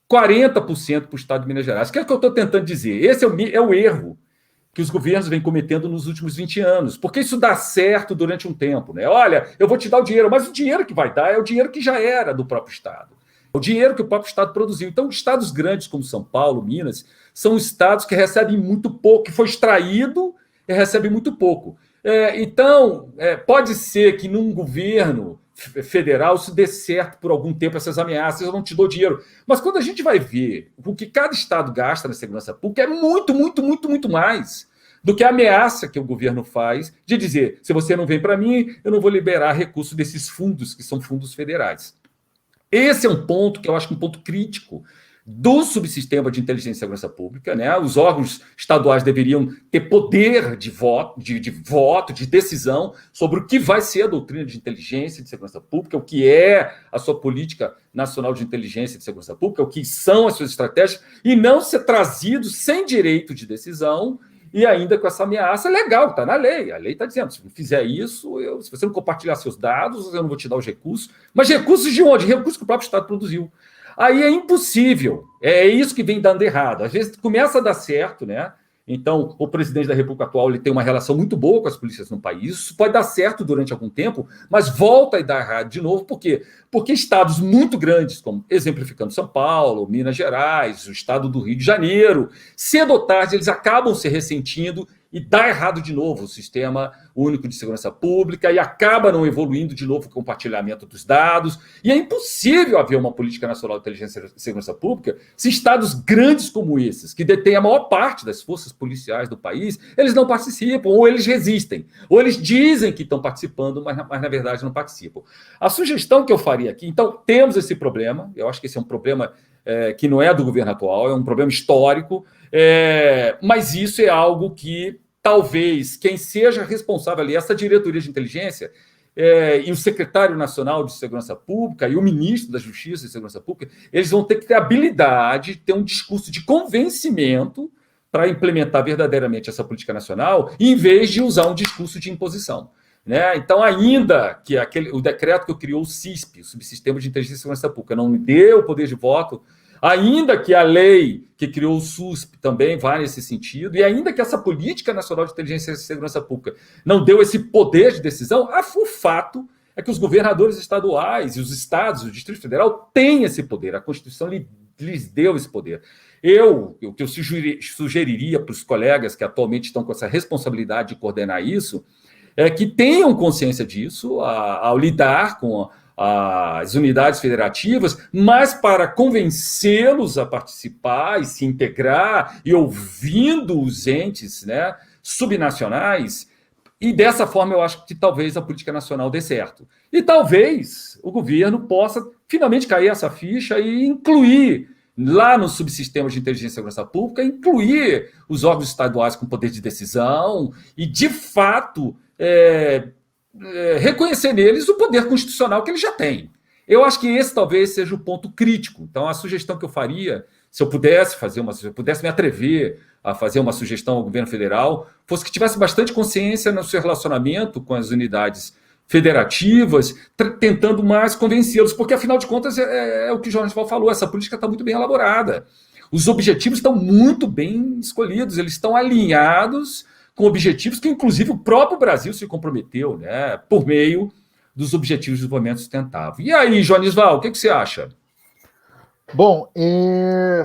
40% para o Estado de Minas Gerais. O que é que eu estou tentando dizer? Esse é o erro que os governos vêm cometendo nos últimos 20 anos, porque isso dá certo durante um tempo, né? Olha, eu vou te dar o dinheiro, mas o dinheiro que vai dar é o dinheiro que já era do próprio Estado. O dinheiro que o próprio Estado produziu. Então, estados grandes como São Paulo, Minas, são estados que recebem muito pouco, que foi extraído e recebe muito pouco. Então, pode ser que num governo federal se dê certo por algum tempo essas ameaças, eu não te dou dinheiro. Mas quando a gente vai ver o que cada estado gasta na segurança pública, é muito, muito, muito, muito mais do que a ameaça que o governo faz de dizer, se você não vem para mim, eu não vou liberar recursos desses fundos, que são fundos federais. Esse é um ponto que eu acho que é um ponto crítico do subsistema de inteligência e segurança pública, né? Os órgãos estaduais deveriam ter poder de voto, de decisão sobre o que vai ser a doutrina de inteligência e de segurança pública, o que é a sua política nacional de inteligência e de segurança pública, o que são as suas estratégias, e não ser trazido sem direito de decisão e ainda com essa ameaça legal, está na lei. A lei está dizendo, se fizer isso, se você não compartilhar seus dados, eu não vou te dar os recursos. Mas recursos de onde? Recursos que o próprio Estado produziu. Aí é impossível. É isso que vem dando errado. Às vezes começa a dar certo, né? Então, o presidente da República atual ele tem uma relação muito boa com as polícias no país. Isso pode dar certo durante algum tempo, mas volta a dar errado de novo. Por quê? Porque estados muito grandes, como exemplificando São Paulo, Minas Gerais, o estado do Rio de Janeiro, cedo ou tarde eles acabam se ressentindo e dá errado de novo o sistema único de segurança pública e acaba não evoluindo de novo o compartilhamento dos dados. E é impossível haver uma política nacional de inteligência e segurança pública se estados grandes como esses, que detêm a maior parte das forças policiais do país, eles não participam, ou eles resistem, ou eles dizem que estão participando, mas na verdade não participam. A sugestão que eu faria aqui, então, temos esse problema, eu acho que esse é um problema que não é do governo atual, é um problema histórico, mas isso é algo que talvez quem seja responsável ali, essa diretoria de inteligência, e o secretário nacional de segurança pública e o ministro da Justiça e Segurança Pública, eles vão ter que ter habilidade, ter um discurso de convencimento para implementar verdadeiramente essa política nacional, em vez de usar um discurso de imposição. Né? Então, ainda que o decreto que criou o CISP, o Subsistema de Inteligência e Segurança Pública, não me deu o poder de voto, ainda que a lei que criou o SUSP também vá nesse sentido, e ainda que essa política nacional de inteligência e segurança pública não deu esse poder de decisão, o fato é que os governadores estaduais e os estados, o Distrito Federal, têm esse poder, a Constituição lhes deu esse poder. O que eu sugeriria para os colegas que atualmente estão com essa responsabilidade de coordenar isso, é que tenham consciência disso ao lidar com as unidades federativas, mas para convencê-los a participar e se integrar e ouvindo os entes, né, subnacionais, e dessa forma eu acho que talvez a política nacional dê certo. E talvez o governo possa finalmente cair essa ficha e incluir lá nos subsistemas de inteligência e segurança pública, incluir os órgãos estaduais com poder de decisão e, de fato, reconhecer neles o poder constitucional que eles já têm. Eu acho que esse talvez seja o ponto crítico. Então, a sugestão que eu faria, se eu pudesse me atrever a fazer uma sugestão ao governo federal, fosse que tivesse bastante consciência no seu relacionamento com as unidades federativas, tentando mais convencê-los, porque, afinal de contas, é o que o Jorge falou, essa política está muito bem elaborada. Os objetivos estão muito bem escolhidos, eles estão alinhados com objetivos que, inclusive, o próprio Brasil se comprometeu, né, por meio dos Objetivos de Desenvolvimento Sustentável. E aí, Joanisval, o que você acha? Bom,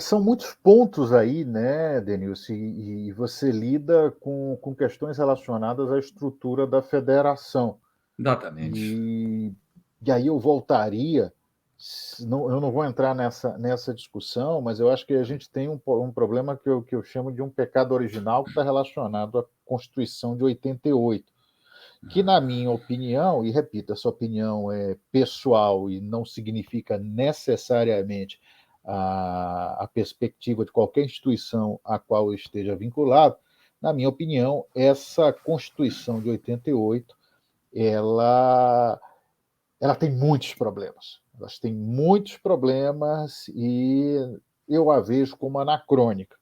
são muitos pontos aí, né, Denilson, e você lida com questões relacionadas à estrutura da federação. Exatamente. E aí eu voltaria, eu não vou entrar nessa discussão, mas eu acho que a gente tem um problema que eu chamo de um pecado original que está relacionado à Constituição de 88, que, na minha opinião, e repito, essa opinião é pessoal e não significa necessariamente a perspectiva de qualquer instituição a qual eu esteja vinculado, na minha opinião, essa Constituição de 88, ela tem muitos problemas. Elas têm muitos problemas e eu a vejo como anacrônica.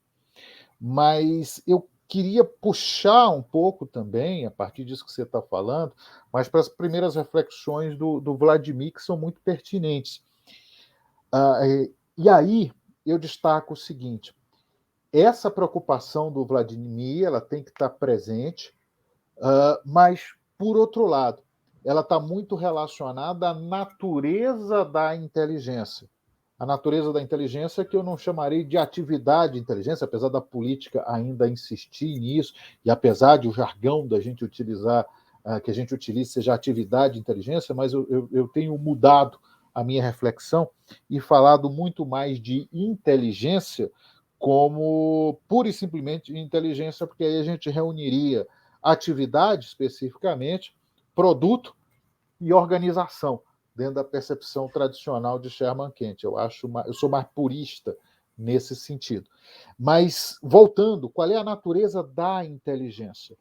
Mas eu queria puxar um pouco também, a partir disso que você está falando, mas para as primeiras reflexões do Vladimir, que são muito pertinentes. E aí eu destaco o seguinte: essa preocupação do Vladimir ela tem que estar presente, mas, por outro lado, ela está muito relacionada à natureza da inteligência. A natureza da inteligência que eu não chamarei de atividade de inteligência, apesar da política ainda insistir nisso, e apesar de o jargão da gente utilizar que a gente utilize seja atividade de inteligência, mas eu tenho mudado a minha reflexão e falado muito mais de inteligência como pura e simplesmente inteligência, porque aí a gente reuniria atividade especificamente, produto e organização, dentro da percepção tradicional de Sherman Kent. Eu sou mais purista nesse sentido. Mas, voltando, qual é a natureza da inteligência?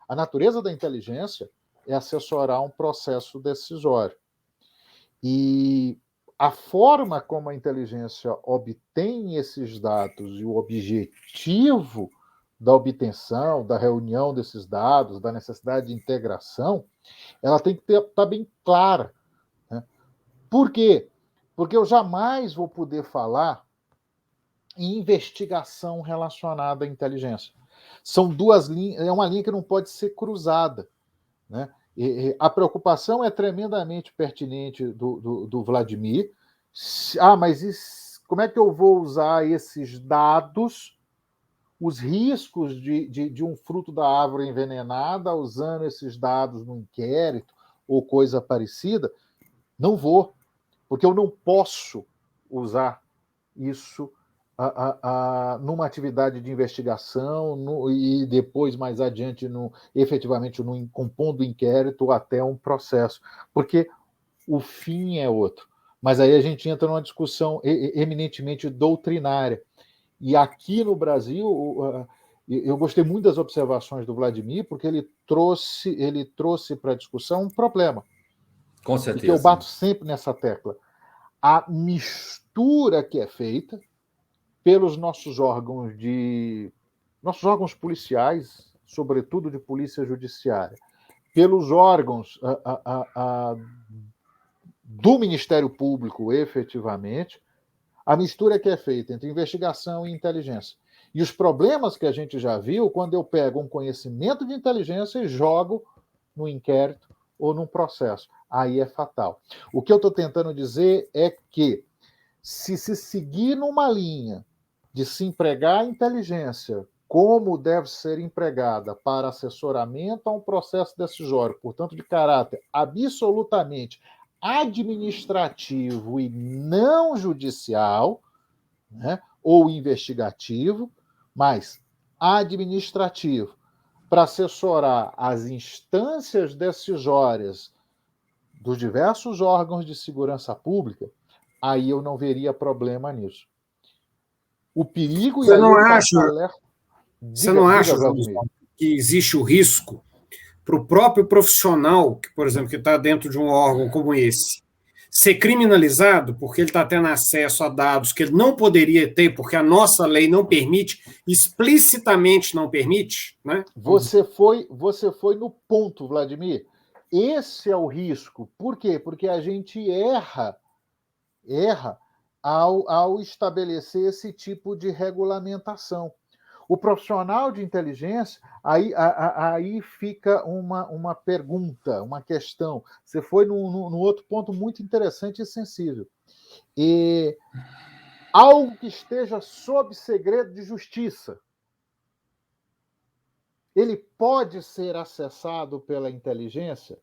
A natureza da inteligência é assessorar um processo decisório. E a forma como a inteligência obtém esses dados e o objetivo da obtenção, da reunião desses dados, da necessidade de integração, ela tem que estar bem clara. Né? Por quê? Porque eu jamais vou poder falar em investigação relacionada à inteligência. São duas linhas, é uma linha que não pode ser cruzada. Né? A preocupação é tremendamente pertinente do Vladimir. Mas como é que eu vou usar esses dados, os riscos de um fruto da árvore envenenada, usando esses dados no inquérito ou coisa parecida? Não vou, porque eu não posso usar isso numa atividade de investigação e depois, mais adiante, efetivamente compondo inquérito ou até um processo, porque o fim é outro. Mas aí a gente entra numa discussão eminentemente doutrinária. E aqui no Brasil, eu gostei muito das observações do Vladimir, porque ele trouxe para a discussão um problema. Com certeza. E que eu bato sempre nessa tecla. A mistura que é feita pelos nossos órgãos policiais, sobretudo de polícia judiciária, pelos órgãos do Ministério Público, efetivamente, a mistura que é feita entre investigação e inteligência. E os problemas que a gente já viu quando eu pego um conhecimento de inteligência e jogo no inquérito ou num processo. Aí é fatal. O que eu estou tentando dizer é que, se seguir numa linha de se empregar a inteligência como deve ser empregada para assessoramento a um processo decisório, portanto, de caráter absolutamente administrativo e não judicial, né, ou investigativo, mas administrativo, para assessorar as instâncias decisórias dos diversos órgãos de segurança pública, aí eu não veria problema nisso. O perigo... Você não acha, que existe o risco para o próprio profissional, que, por exemplo, que está dentro de um órgão como esse, ser criminalizado porque ele está tendo acesso a dados que ele não poderia ter, porque a nossa lei não permite, explicitamente não permite? Né? Você foi no ponto, Vladimir. Esse é o risco. Por quê? Porque a gente erra ao estabelecer esse tipo de regulamentação. O profissional de inteligência, aí fica uma pergunta, uma questão. Você foi num outro ponto muito interessante e sensível. Algo que esteja sob segredo de justiça, ele pode ser acessado pela inteligência?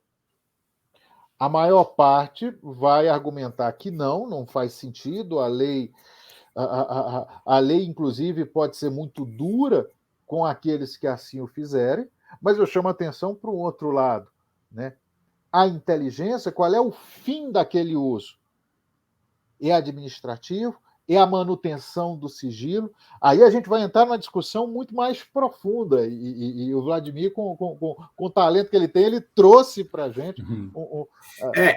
A maior parte vai argumentar que não faz sentido, a lei, inclusive, pode ser muito dura com aqueles que assim o fizerem, mas eu chamo a atenção para o outro lado. Né? A inteligência, qual é o fim daquele uso? É administrativo? É a manutenção do sigilo? Aí a gente vai entrar numa discussão muito mais profunda, e o Vladimir, com o talento que ele tem, ele trouxe para a gente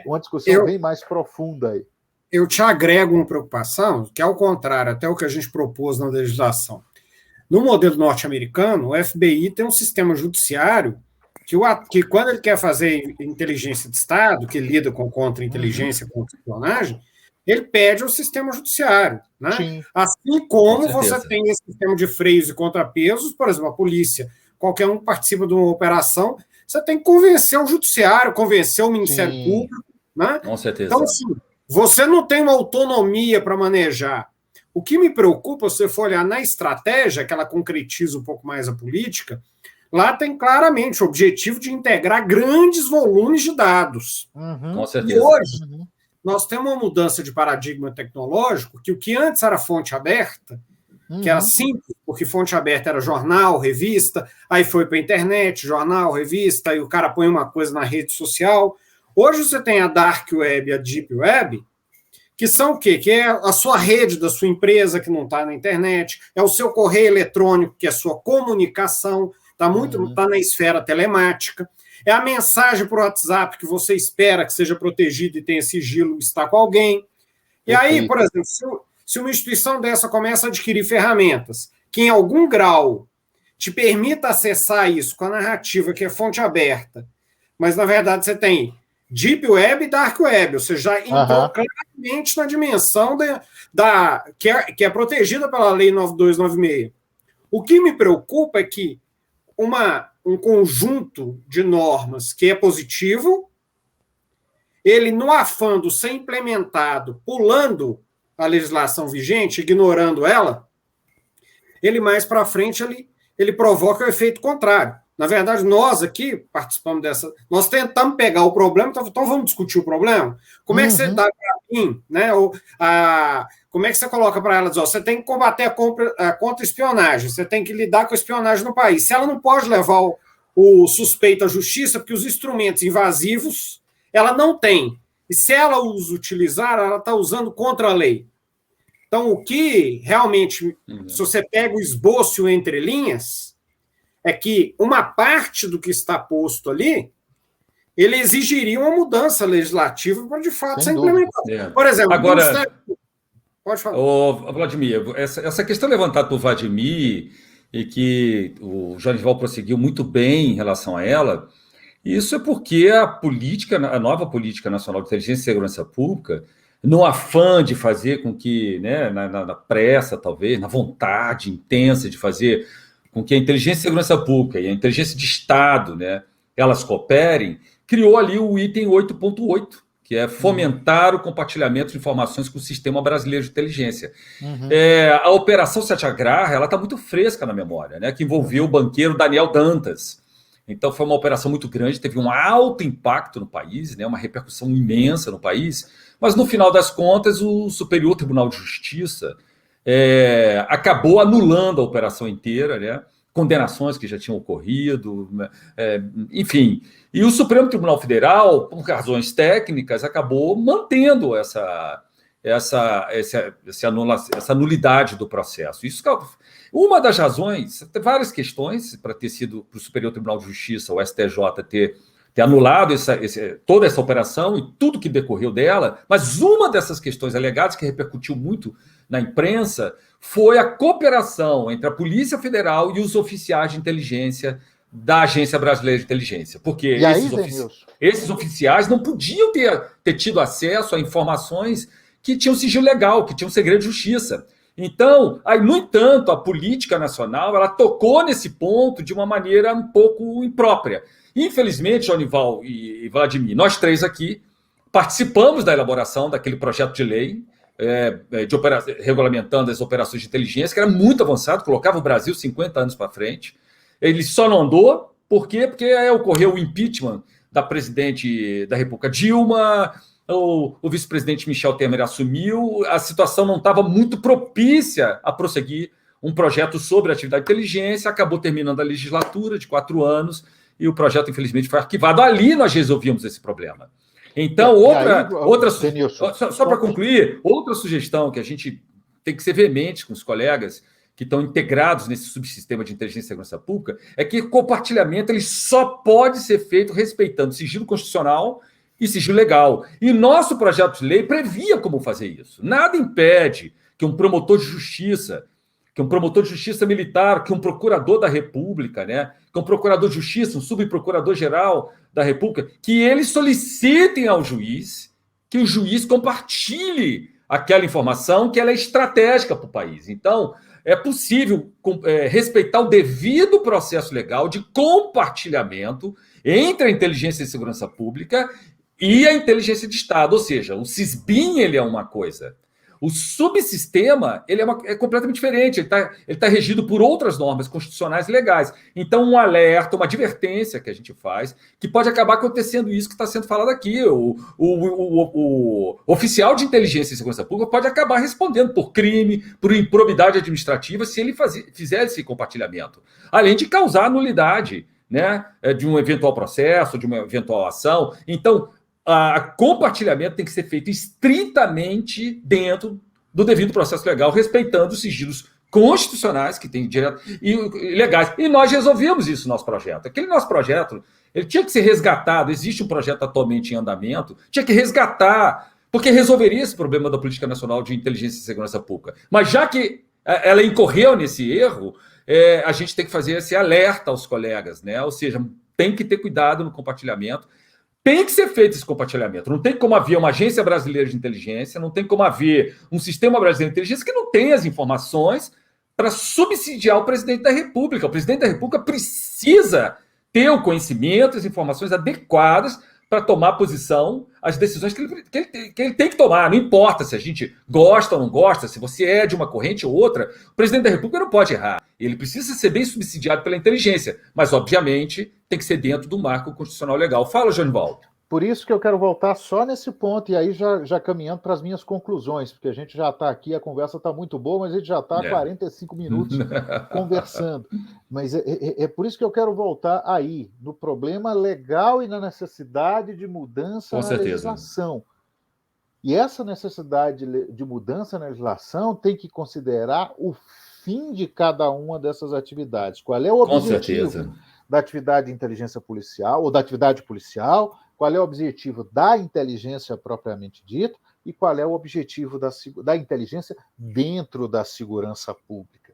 uma discussão bem mais profunda aí. Eu te agrego uma preocupação, que é ao contrário, até o que a gente propôs na legislação. No modelo norte-americano, o FBI tem um sistema judiciário que quando ele quer fazer inteligência de Estado, que lida com contra-inteligência, contra-espionagem, ele pede ao sistema judiciário. Né? Assim como você tem esse sistema de freios e contrapesos, por exemplo, a polícia, qualquer um que participa de uma operação, você tem que convencer o judiciário, convencer o Ministério Público. Né? Com certeza. Então, assim, você não tem uma autonomia para manejar. O que me preocupa, se você for olhar na estratégia, que ela concretiza um pouco mais a política, lá tem claramente o objetivo de integrar grandes volumes de dados. Com E certeza. hoje, nós temos uma mudança de paradigma tecnológico que o que antes era fonte aberta, que era simples, porque fonte aberta era jornal, revista, aí foi para a internet, jornal, revista, aí o cara põe uma coisa na rede social. Hoje você tem a Dark Web e a Deep Web, que são o quê? Que é a sua rede da sua empresa que não está na internet, é o seu correio eletrônico, que é a sua comunicação, está na esfera telemática, é a mensagem por WhatsApp que você espera que seja protegida e tenha sigilo, está com alguém. E aí, por exemplo, se uma instituição dessa começa a adquirir ferramentas que, em algum grau, te permita acessar isso com a narrativa que é fonte aberta, mas, na verdade, você tem Deep Web e Dark Web, você já entrou claramente na dimensão que é protegida pela Lei 9296. O que me preocupa é que um conjunto de normas que é positivo, ele, no afã de ser implementado, pulando a legislação vigente, ignorando ela, ele mais para frente ele provoca o efeito contrário. Na verdade, nós aqui participamos dessa. Nós tentamos pegar o problema, então vamos discutir o problema? Como é que você dá para mim, né? Como é que você coloca para ela, você tem que combater a contra-espionagem, você tem que lidar com a espionagem no país. Se ela não pode levar o suspeito à justiça, porque os instrumentos invasivos ela não tem. E se ela os utilizar, ela está usando contra a lei. Então, o que realmente, se você pega o esboço entre linhas, é que uma parte do que está posto ali, ele exigiria uma mudança legislativa para, de fato, ser implementado. Por exemplo, agora, pode falar. Vladimir, essa questão levantada por Vladimir e que o Janival prosseguiu muito bem em relação a ela, isso é porque a nova política nacional de inteligência e segurança pública, no afã de fazer com que, né, na pressa, talvez, na vontade intensa de fazer com que a inteligência e segurança pública e a inteligência de Estado, né, elas cooperem, criou ali o item 8.8, que é fomentar o compartilhamento de informações com o Sistema Brasileiro de Inteligência. A Operação Satyagraha, ela está muito fresca na memória, né, que envolveu o banqueiro Daniel Dantas. Então, foi uma operação muito grande, teve um alto impacto no país, né, uma repercussão imensa no país, mas, no final das contas, o Superior Tribunal de Justiça acabou anulando a operação inteira, né, condenações que já tinham ocorrido, enfim. E o Supremo Tribunal Federal, por razões técnicas, acabou mantendo essa nulidade do processo. Isso, uma das razões, tem várias questões para ter sido para o Superior Tribunal de Justiça, o STJ, ter anulado toda essa operação e tudo que decorreu dela, mas uma dessas questões alegadas, que repercutiu muito na imprensa, foi a cooperação entre a Polícia Federal e os oficiais de inteligência da Agência Brasileira de Inteligência. Porque esses oficiais não podiam ter tido acesso a informações que tinham sigilo legal, que tinham segredo de justiça. Então, no entanto, a política nacional ela tocou nesse ponto de uma maneira um pouco imprópria. Infelizmente, Jonival e Vladimir, nós três aqui participamos da elaboração daquele projeto de lei regulamentando as operações de inteligência, que era muito avançado, colocava o Brasil 50 anos para frente. Ele só não andou, por quê? Porque ocorreu o impeachment da presidente da República Dilma, o vice-presidente Michel Temer assumiu, a situação não estava muito propícia a prosseguir um projeto sobre atividade de inteligência, acabou terminando a legislatura de 4 anos, e o projeto, infelizmente, foi arquivado. Ali nós resolvíamos esse problema. Então, só para concluir, outra sugestão que a gente tem que ser veemente com os colegas que estão integrados nesse subsistema de inteligência e segurança pública, é que o compartilhamento ele só pode ser feito respeitando sigilo constitucional e sigilo legal. E nosso projeto de lei previa como fazer isso. Nada impede que um promotor de justiça militar, que um procurador da República, né, que um procurador de justiça, um subprocurador-geral da República, que eles solicitem ao juiz que o juiz compartilhe aquela informação que ela é estratégica para o país. Então, é possível respeitar o devido processo legal de compartilhamento entre a inteligência e segurança pública e a inteligência de Estado, ou seja, o CISBIN ele é uma coisa, O subsistema ele é completamente diferente, ele tá regido por outras normas constitucionais e legais. Então, um alerta, uma advertência que a gente faz, que pode acabar acontecendo isso que está sendo falado aqui. O oficial de inteligência e segurança pública pode acabar respondendo por crime, por improbidade administrativa, se ele fizer esse compartilhamento. Além de causar nulidade, né, de um eventual processo, de uma eventual ação. Então, compartilhamento tem que ser feito estritamente dentro do devido processo legal, respeitando os sigilos constitucionais que tem direto e legais. E nós resolvemos isso no nosso projeto. Aquele nosso projeto, ele tinha que ser resgatado. Existe um projeto atualmente em andamento, tinha que resgatar, porque resolveria esse problema da Política Nacional de Inteligência e Segurança Pública. Mas já que ela incorreu nesse erro, a gente tem que fazer esse alerta aos colegas, né? Ou seja, tem que ter cuidado no compartilhamento. Tem que ser feito esse compartilhamento. Não tem como haver uma agência brasileira de inteligência, não tem como haver um sistema brasileiro de inteligência que não tenha as informações para subsidiar o presidente da República. O presidente da República precisa ter o conhecimento, as informações adequadas para tomar posição, as decisões que ele tem que tomar. Não importa se a gente gosta ou não gosta, se você é de uma corrente ou outra, o presidente da República não pode errar. Ele precisa ser bem subsidiado pela inteligência, mas, obviamente, tem que ser dentro do marco constitucional legal. Fala, Jonivaldo. Por isso que eu quero voltar só nesse ponto, e aí já caminhando para as minhas conclusões, porque a gente já está aqui, a conversa está muito boa, mas a gente já está há 45 minutos conversando. Mas é por isso que eu quero voltar aí, no problema legal e na necessidade de mudança na legislação. E essa necessidade de mudança na legislação tem que considerar o fim de cada uma dessas atividades. Qual é o objetivo da atividade de inteligência policial, ou da atividade policial, qual é o objetivo da inteligência propriamente dita e qual é o objetivo da inteligência dentro da segurança pública.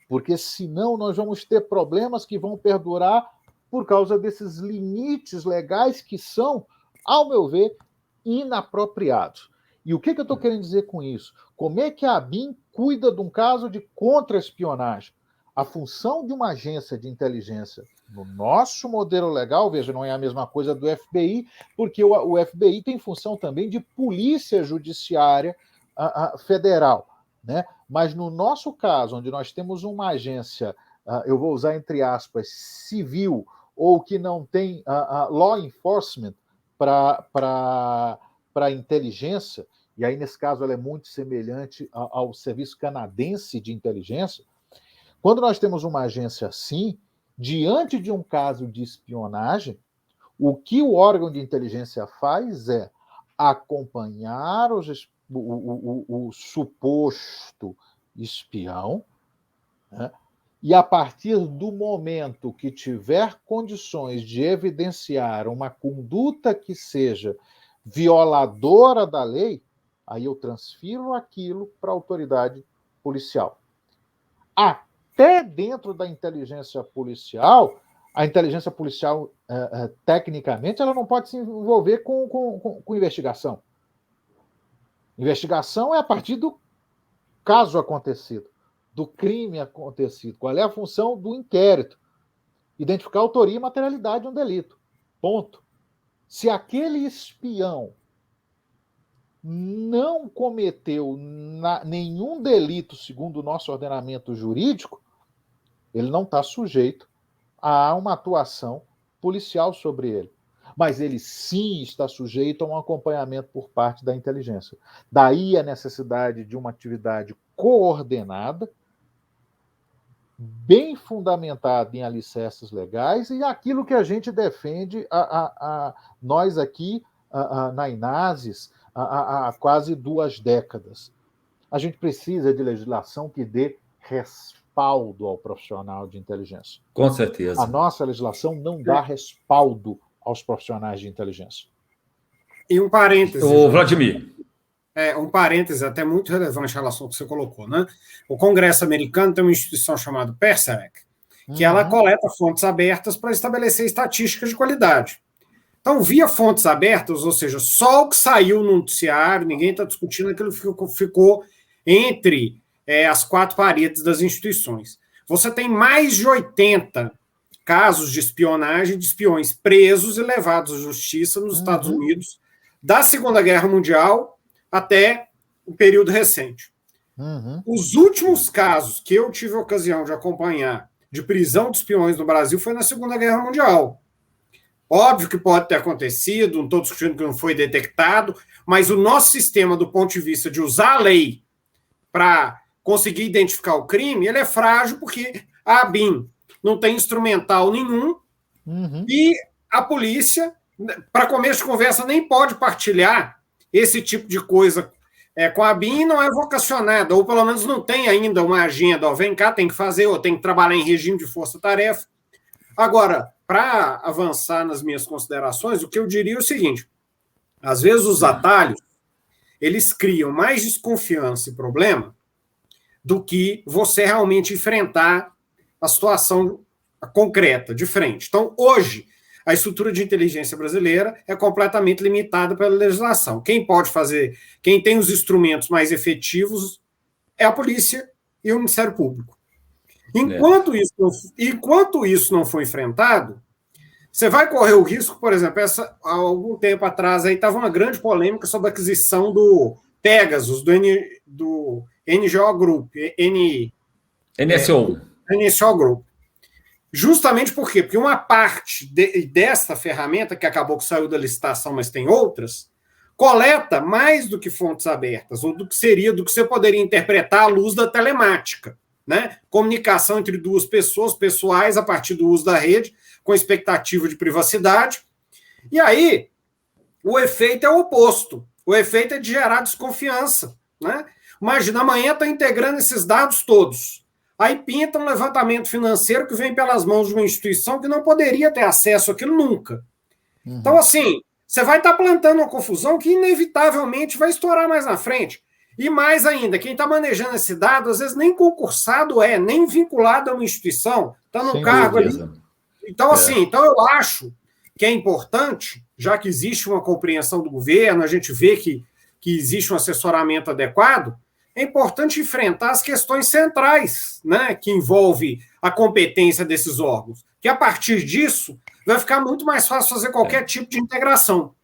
Porque senão nós vamos ter problemas que vão perdurar por causa desses limites legais que são, ao meu ver, inapropriados. E o que eu estou querendo dizer com isso? Como é que a ABIN cuida de um caso de contra-espionagem? A função de uma agência de inteligência no nosso modelo legal, veja, não é a mesma coisa do FBI, porque o FBI tem função também de polícia judiciária federal, né? Mas no nosso caso, onde nós temos uma agência, eu vou usar entre aspas, civil, ou que não tem law enforcement para inteligência, e aí nesse caso ela é muito semelhante ao Serviço Canadense de Inteligência. Quando nós temos uma agência assim, diante de um caso de espionagem, o que o órgão de inteligência faz é acompanhar o suposto espião, né? E a partir do momento que tiver condições de evidenciar uma conduta que seja violadora da lei, aí eu transfiro aquilo para a autoridade policial. Até dentro da inteligência policial, a inteligência policial, tecnicamente, ela não pode se envolver com investigação. Investigação é a partir do caso acontecido, do crime acontecido. Qual é a função do inquérito? Identificar a autoria e materialidade de um delito. Ponto. Se aquele espião não cometeu nenhum delito segundo o nosso ordenamento jurídico, ele não está sujeito a uma atuação policial sobre ele. Mas ele sim está sujeito a um acompanhamento por parte da inteligência. Daí a necessidade de uma atividade coordenada, bem fundamentada em alicerces legais, e aquilo que a gente defende, nós aqui na INASES, há quase 2 décadas. A gente precisa de legislação que dê respaldo ao profissional de inteligência. Com certeza. A nossa legislação não dá respaldo aos profissionais de inteligência. E um parêntese. Ô, Vladimir. Um parêntese até muito relevante em relação ao que você colocou, né? O Congresso americano tem uma instituição chamada PERSEREC, que ela coleta fontes abertas para estabelecer estatísticas de qualidade. Então, via fontes abertas, ou seja, só o que saiu no noticiário, ninguém está discutindo, aquilo ficou entre as 4 paredes das instituições. Você tem mais de 80 casos de espionagem, de espiões presos e levados à justiça nos Estados Unidos, da Segunda Guerra Mundial até um período recente. Uhum. Os últimos casos que eu tive a ocasião de acompanhar de prisão de espiões no Brasil foi na Segunda Guerra Mundial. Óbvio que pode ter acontecido, não estou discutindo que não foi detectado, mas o nosso sistema, do ponto de vista de usar a lei para conseguir identificar o crime, ele é frágil porque a ABIN não tem instrumental nenhum e a polícia, para começo de conversa, nem pode partilhar esse tipo de coisa com a ABIN, não é vocacionada, ou pelo menos não tem ainda uma agenda, ó, vem cá, tem que fazer, ou tem que trabalhar em regime de força-tarefa. Agora, para avançar nas minhas considerações, o que eu diria é o seguinte, às vezes os atalhos, eles criam mais desconfiança e problema do que você realmente enfrentar a situação concreta, de frente. Então, hoje, a estrutura de inteligência brasileira é completamente limitada pela legislação. Quem pode fazer, quem tem os instrumentos mais efetivos é a polícia e o Ministério Público. Enquanto isso não for enfrentado, você vai correr o risco, por exemplo, há algum tempo atrás aí estava uma grande polêmica sobre a aquisição do Pegasus, do NGO Group, NSO Group. Justamente por quê? Porque uma parte dessa ferramenta, que acabou que saiu da licitação, mas tem outras, coleta mais do que fontes abertas, ou do que você poderia interpretar à luz da telemática, né? Comunicação entre duas pessoas, pessoais, a partir do uso da rede, com expectativa de privacidade. E aí, o efeito é o oposto. O efeito é de gerar desconfiança, né? Imagina, amanhã está integrando esses dados todos. Aí pinta um levantamento financeiro que vem pelas mãos de uma instituição que não poderia ter acesso àquilo nunca. Então, assim, você vai estar plantando uma confusão que inevitavelmente vai estourar mais na frente. E mais ainda, quem está manejando esse dado, às vezes nem concursado nem vinculado a uma instituição, está no cargo ali. Então, assim, eu acho que é importante, já que existe uma compreensão do governo, a gente vê que existe um assessoramento adequado, é importante enfrentar as questões centrais, né, que envolve a competência desses órgãos, que a partir disso vai ficar muito mais fácil fazer qualquer tipo de integração.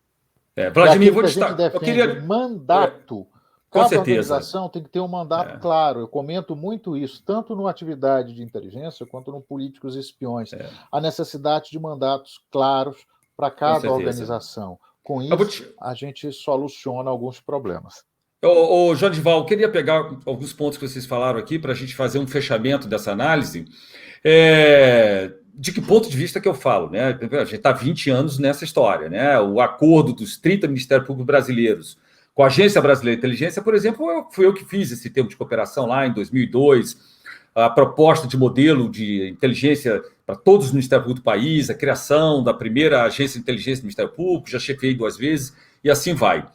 Vladimir, vou destacar. Eu queria mandato. Com Cada certeza. organização tem que ter um mandato claro. Eu comento muito isso, tanto no atividade de inteligência quanto no políticos espiões. A necessidade de mandatos claros para cada organização. Com isso, a gente soluciona alguns problemas. Ô, Jodival, eu queria pegar alguns pontos que vocês falaram aqui para a gente fazer um fechamento dessa análise. De que ponto de vista que eu falo, né? A gente está há 20 anos nessa história, né? O acordo dos 30 Ministérios Públicos brasileiros com a Agência Brasileira de Inteligência, por exemplo, fui eu que fiz esse termo de cooperação lá em 2002, a proposta de modelo de inteligência para todos os Ministérios Públicos do país, a criação da primeira agência de inteligência do Ministério Público, já chefiei 2 vezes, e assim vai.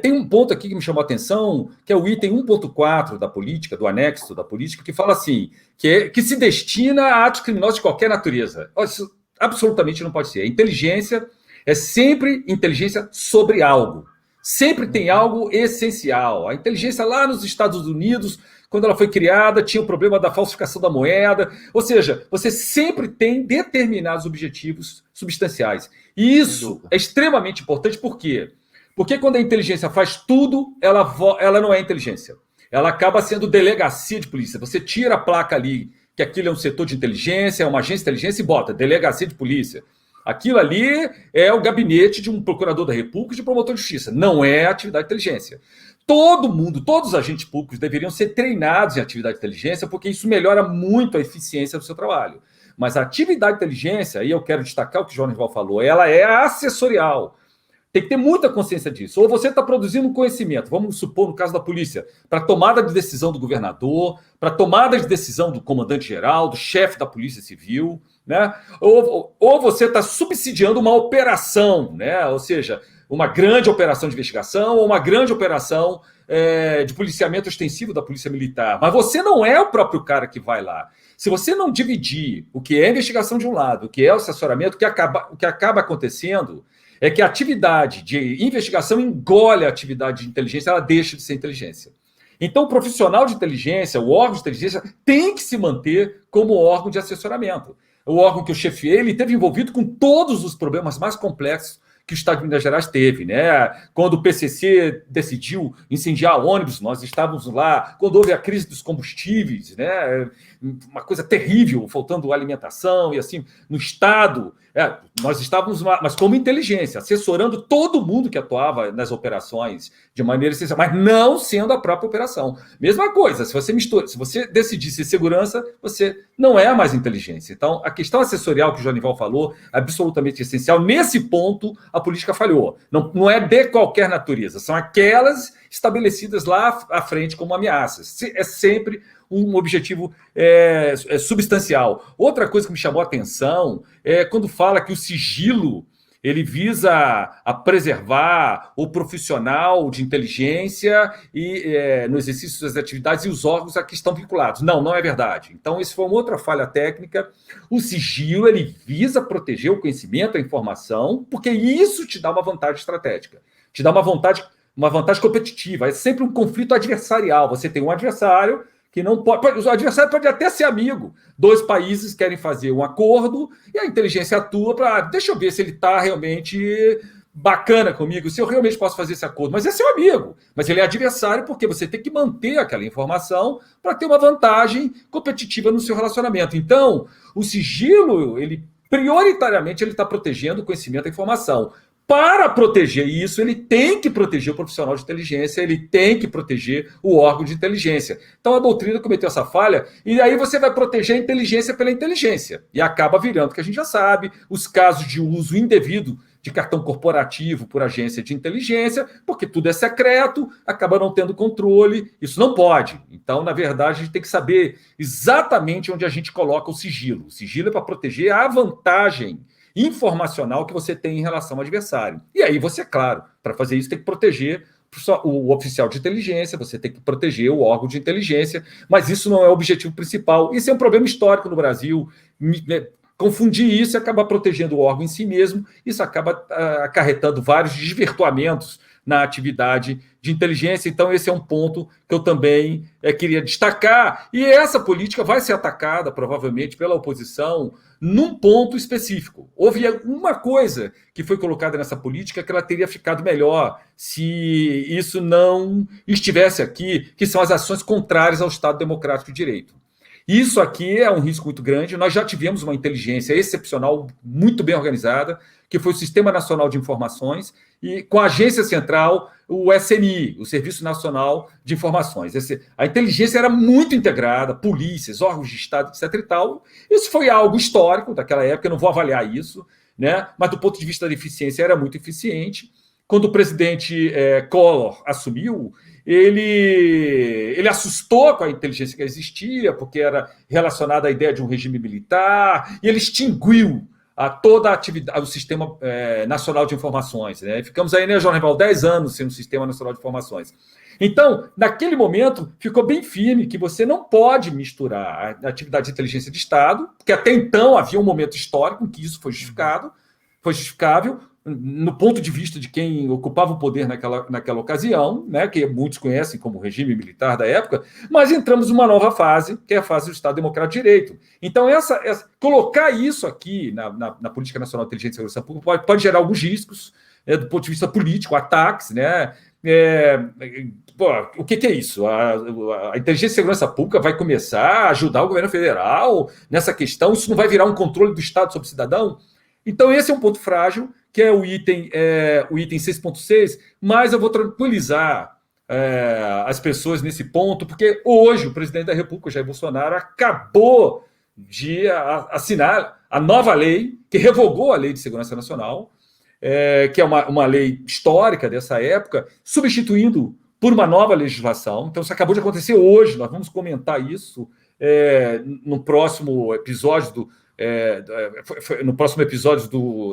Tem um ponto aqui que me chamou a atenção, que é o item 1.4 da política, do anexo da política, que fala assim, que se destina a atos criminosos de qualquer natureza. Isso absolutamente não pode ser. A inteligência é sempre inteligência sobre algo. Sempre tem algo essencial. A inteligência lá nos Estados Unidos, quando ela foi criada, tinha o problema da falsificação da moeda. Ou seja, você sempre tem determinados objetivos substanciais. E isso é extremamente importante, por quê? Porque quando a inteligência faz tudo, ela não é inteligência. Ela acaba sendo delegacia de polícia. Você tira a placa ali, que aquilo é um setor de inteligência, é uma agência de inteligência, e bota delegacia de polícia. Aquilo ali é o gabinete de um procurador da República e de promotor de justiça. Não é atividade de inteligência. Todo mundo, todos os agentes públicos deveriam ser treinados em atividade de inteligência, porque isso melhora muito a eficiência do seu trabalho. Mas a atividade de inteligência, aí eu quero destacar o que o Jodival falou, ela é assessorial. Tem que ter muita consciência disso. Ou você está produzindo conhecimento, vamos supor no caso da polícia, para tomada de decisão do governador, para tomada de decisão do comandante-geral, do chefe da Polícia Civil, né? Ou você está subsidiando uma operação, né? Ou seja, uma grande operação de investigação ou uma grande operação de policiamento extensivo da Polícia Militar. Mas você não é o próprio cara que vai lá. Se você não dividir o que é investigação de um lado, o que é o assessoramento, o que acaba acontecendo é que a atividade de investigação engole a atividade de inteligência, ela deixa de ser inteligência. Então, o profissional de inteligência, o órgão de inteligência, tem que se manter como órgão de assessoramento. O órgão que eu chefiei, ele esteve envolvido com todos os problemas mais complexos que o Estado de Minas Gerais teve, né? Quando o PCC decidiu incendiar ônibus, nós estávamos lá. Quando houve a crise dos combustíveis, né? Uma coisa terrível, faltando alimentação e assim, no Estado, nós estávamos, mas como inteligência, assessorando todo mundo que atuava nas operações de maneira essencial, mas não sendo a própria operação. Mesma coisa, se você decidisse segurança, você não é mais inteligência. Então, a questão assessorial que o Jonival falou é absolutamente essencial. Nesse ponto, a política falhou. Não é de qualquer natureza, são aquelas estabelecidas lá à frente como ameaças. É sempre um objetivo substancial. Outra coisa que me chamou a atenção é quando fala que o sigilo ele visa a preservar o profissional de inteligência e no exercício das atividades e os órgãos a que estão vinculados. Não é verdade. Então, isso foi uma outra falha técnica. O sigilo ele visa proteger o conhecimento, a informação, porque isso te dá uma vantagem estratégica, te dá uma vantagem competitiva. É sempre um conflito adversarial. Você tem um adversário que não pode. O adversário pode até ser amigo. Dois países querem fazer um acordo e a inteligência atua para. Deixa eu ver se ele está realmente bacana comigo, se eu realmente posso fazer esse acordo. Mas é seu amigo. Mas ele é adversário porque você tem que manter aquela informação para ter uma vantagem competitiva no seu relacionamento. Então, o sigilo, ele prioritariamente, ele está protegendo o conhecimento e a informação. Para proteger isso, ele tem que proteger o profissional de inteligência, ele tem que proteger o órgão de inteligência. Então a doutrina cometeu essa falha, e aí você vai proteger a inteligência pela inteligência. E acaba virando o que a gente já sabe, os casos de uso indevido de cartão corporativo por agência de inteligência, porque tudo é secreto, acaba não tendo controle, isso não pode. Então, na verdade, a gente tem que saber exatamente onde a gente coloca o sigilo. O sigilo é para proteger a vantagem informacional que você tem em relação ao adversário. E aí você, claro, para fazer isso tem que proteger o oficial de inteligência, você tem que proteger o órgão de inteligência, mas isso não é o objetivo principal. Isso é um problema histórico no Brasil. Confundir isso e acabar protegendo o órgão em si mesmo, isso acaba acarretando vários desvirtuamentos na atividade de inteligência. Então, esse é um ponto que eu também queria destacar. E essa política vai ser atacada, provavelmente, pela oposição num ponto específico. Houve uma coisa que foi colocada nessa política que ela teria ficado melhor se isso não estivesse aqui, que são as ações contrárias ao Estado Democrático de Direito. Isso aqui é um risco muito grande. Nós já tivemos uma inteligência excepcional, muito bem organizada, que foi o Sistema Nacional de Informações, e com a agência central, o SNI, o Serviço Nacional de Informações. A inteligência era muito integrada, polícias, órgãos de Estado, etc. e tal. Isso foi algo histórico daquela época, eu não vou avaliar isso, né? Mas do ponto de vista da eficiência era muito eficiente. Quando o presidente Collor assumiu, ele assustou com a inteligência que existia, porque era relacionada à ideia de um regime militar, e ele extinguiu toda a atividade, o Sistema Nacional de Informações. Né? Ficamos aí, né, Jonival, 10 anos sem o Sistema Nacional de Informações. Então, naquele momento, ficou bem firme que você não pode misturar a atividade de inteligência de Estado, porque até então havia um momento histórico em que isso foi justificável, no ponto de vista de quem ocupava o poder naquela ocasião, né, que muitos conhecem como regime militar da época, mas entramos numa nova fase, que é a fase do Estado Democrático de Direito. Então, colocar isso aqui na Política Nacional de Inteligência e Segurança Pública pode gerar alguns riscos, do ponto de vista político, ataques, né? O que é isso? A Inteligência e Segurança Pública vai começar a ajudar o governo federal nessa questão? Isso não vai virar um controle do Estado sobre o cidadão? Então, esse é um ponto frágil, que é o item 6.6, mas eu vou tranquilizar as pessoas nesse ponto, porque hoje o presidente da República, Jair Bolsonaro, acabou de assinar a nova lei, que revogou a Lei de Segurança Nacional, que é uma lei histórica dessa época, substituindo por uma nova legislação. Então, isso acabou de acontecer hoje, nós vamos comentar isso no próximo episódio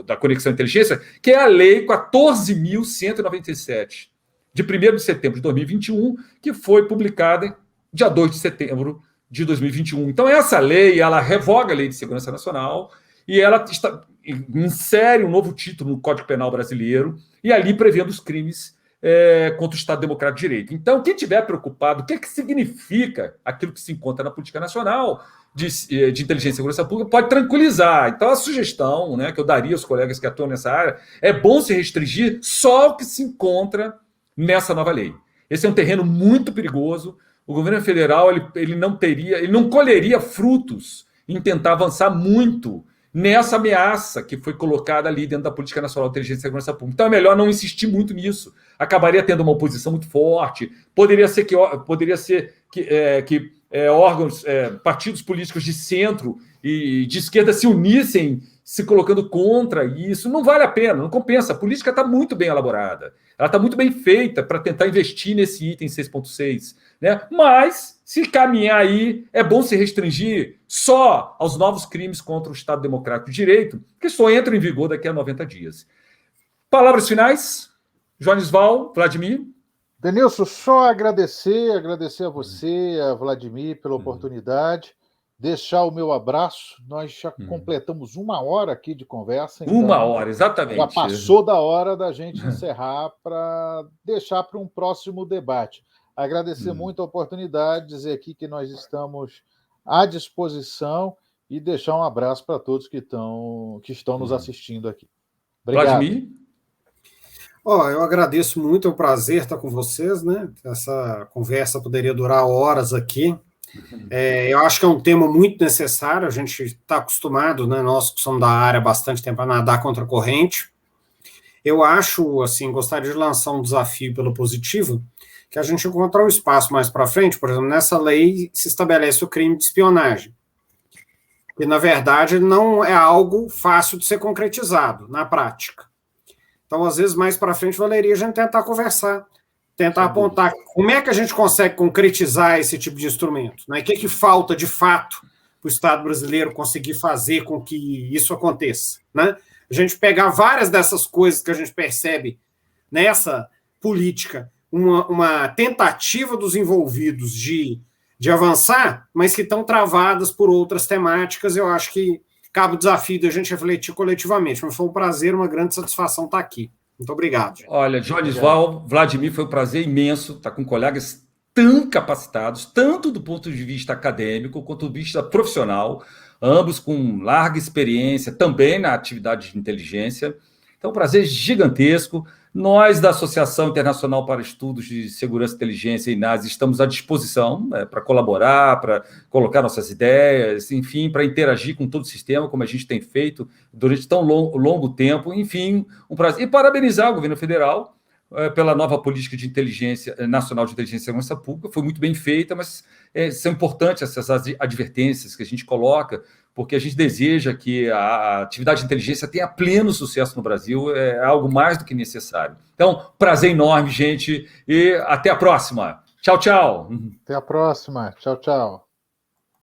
da Conexão Inteligência, que é a Lei 14.197, de 1º de setembro de 2021, que foi publicada dia 2 de setembro de 2021. Então, essa lei, ela revoga a Lei de Segurança Nacional e ela insere um novo título no Código Penal brasileiro e ali prevendo os crimes contra o Estado Democrático de Direito. Então, quem estiver preocupado, o que significa aquilo que se encontra na política nacional de inteligência e segurança pública, pode tranquilizar. Então, a sugestão, né, que eu daria aos colegas que atuam nessa área é bom se restringir só o que se encontra nessa nova lei. Esse é um terreno muito perigoso. O governo federal ele não colheria frutos em tentar avançar muito nessa ameaça que foi colocada ali dentro da Política Nacional de Inteligência e Segurança Pública. Então é melhor não insistir muito nisso. Acabaria tendo uma oposição muito forte. Poderia ser que órgãos, partidos políticos de centro e de esquerda se unissem, se colocando contra isso. Não vale a pena, não compensa. A política está muito bem elaborada. Ela está muito bem feita para tentar investir nesse item 6.6. Né? Mas, se caminhar aí, é bom se restringir só aos novos crimes contra o Estado Democrático de Direito, que só entram em vigor daqui a 90 dias. Palavras finais? Jonisval, Vladimir? Denilson, só agradecer a você, a Vladimir, pela oportunidade, deixar o meu abraço. Nós já completamos 1 hora aqui de conversa. Então 1 hora, exatamente. Já passou da hora da gente encerrar para deixar para um próximo debate. Agradecer muito a oportunidade, dizer aqui que nós estamos à disposição e deixar um abraço para todos que estão nos assistindo aqui. Obrigado. Vladimir? Eu agradeço muito, é um prazer estar com vocês, né? Essa conversa poderia durar horas aqui. Eu acho que é um tema muito necessário, a gente está acostumado, né? Nós que somos da área há bastante tempo a nadar contra a corrente. Eu acho, assim, gostaria de lançar um desafio pelo positivo, que a gente encontrar um espaço mais para frente, por exemplo, nessa lei se estabelece o crime de espionagem, que, na verdade, não é algo fácil de ser concretizado na prática. Então, às vezes, mais para frente, valeria a gente tentar conversar, tentar apontar como é que a gente consegue concretizar esse tipo de instrumento, né? O que falta, de fato, para o Estado brasileiro conseguir fazer com que isso aconteça, né? A gente pegar várias dessas coisas que a gente percebe nessa política, uma tentativa dos envolvidos de avançar, mas que estão travadas por outras temáticas. Eu acho que cabe o desafio de a gente refletir coletivamente. Mas foi um prazer, uma grande satisfação estar aqui. Muito obrigado. Olha, Jonisval, Vladimir, foi um prazer imenso estar com colegas tão capacitados, tanto do ponto de vista acadêmico quanto do ponto de vista profissional, ambos com larga experiência também na atividade de inteligência. Então, um prazer gigantesco. Nós, da Associação Internacional para Estudos de Segurança e Inteligência, INAS, estamos à disposição para colaborar, para colocar nossas ideias, enfim, para interagir com todo o sistema, como a gente tem feito durante tão longo tempo. Enfim, um prazer. E parabenizar o governo federal pela nova política de inteligência nacional de inteligência e segurança pública. Foi muito bem feita, mas são importantes essas advertências que a gente coloca, porque a gente deseja que a atividade de inteligência tenha pleno sucesso no Brasil, é algo mais do que necessário. Então, prazer enorme, gente, e até a próxima. Tchau, tchau. Até a próxima. Tchau, tchau.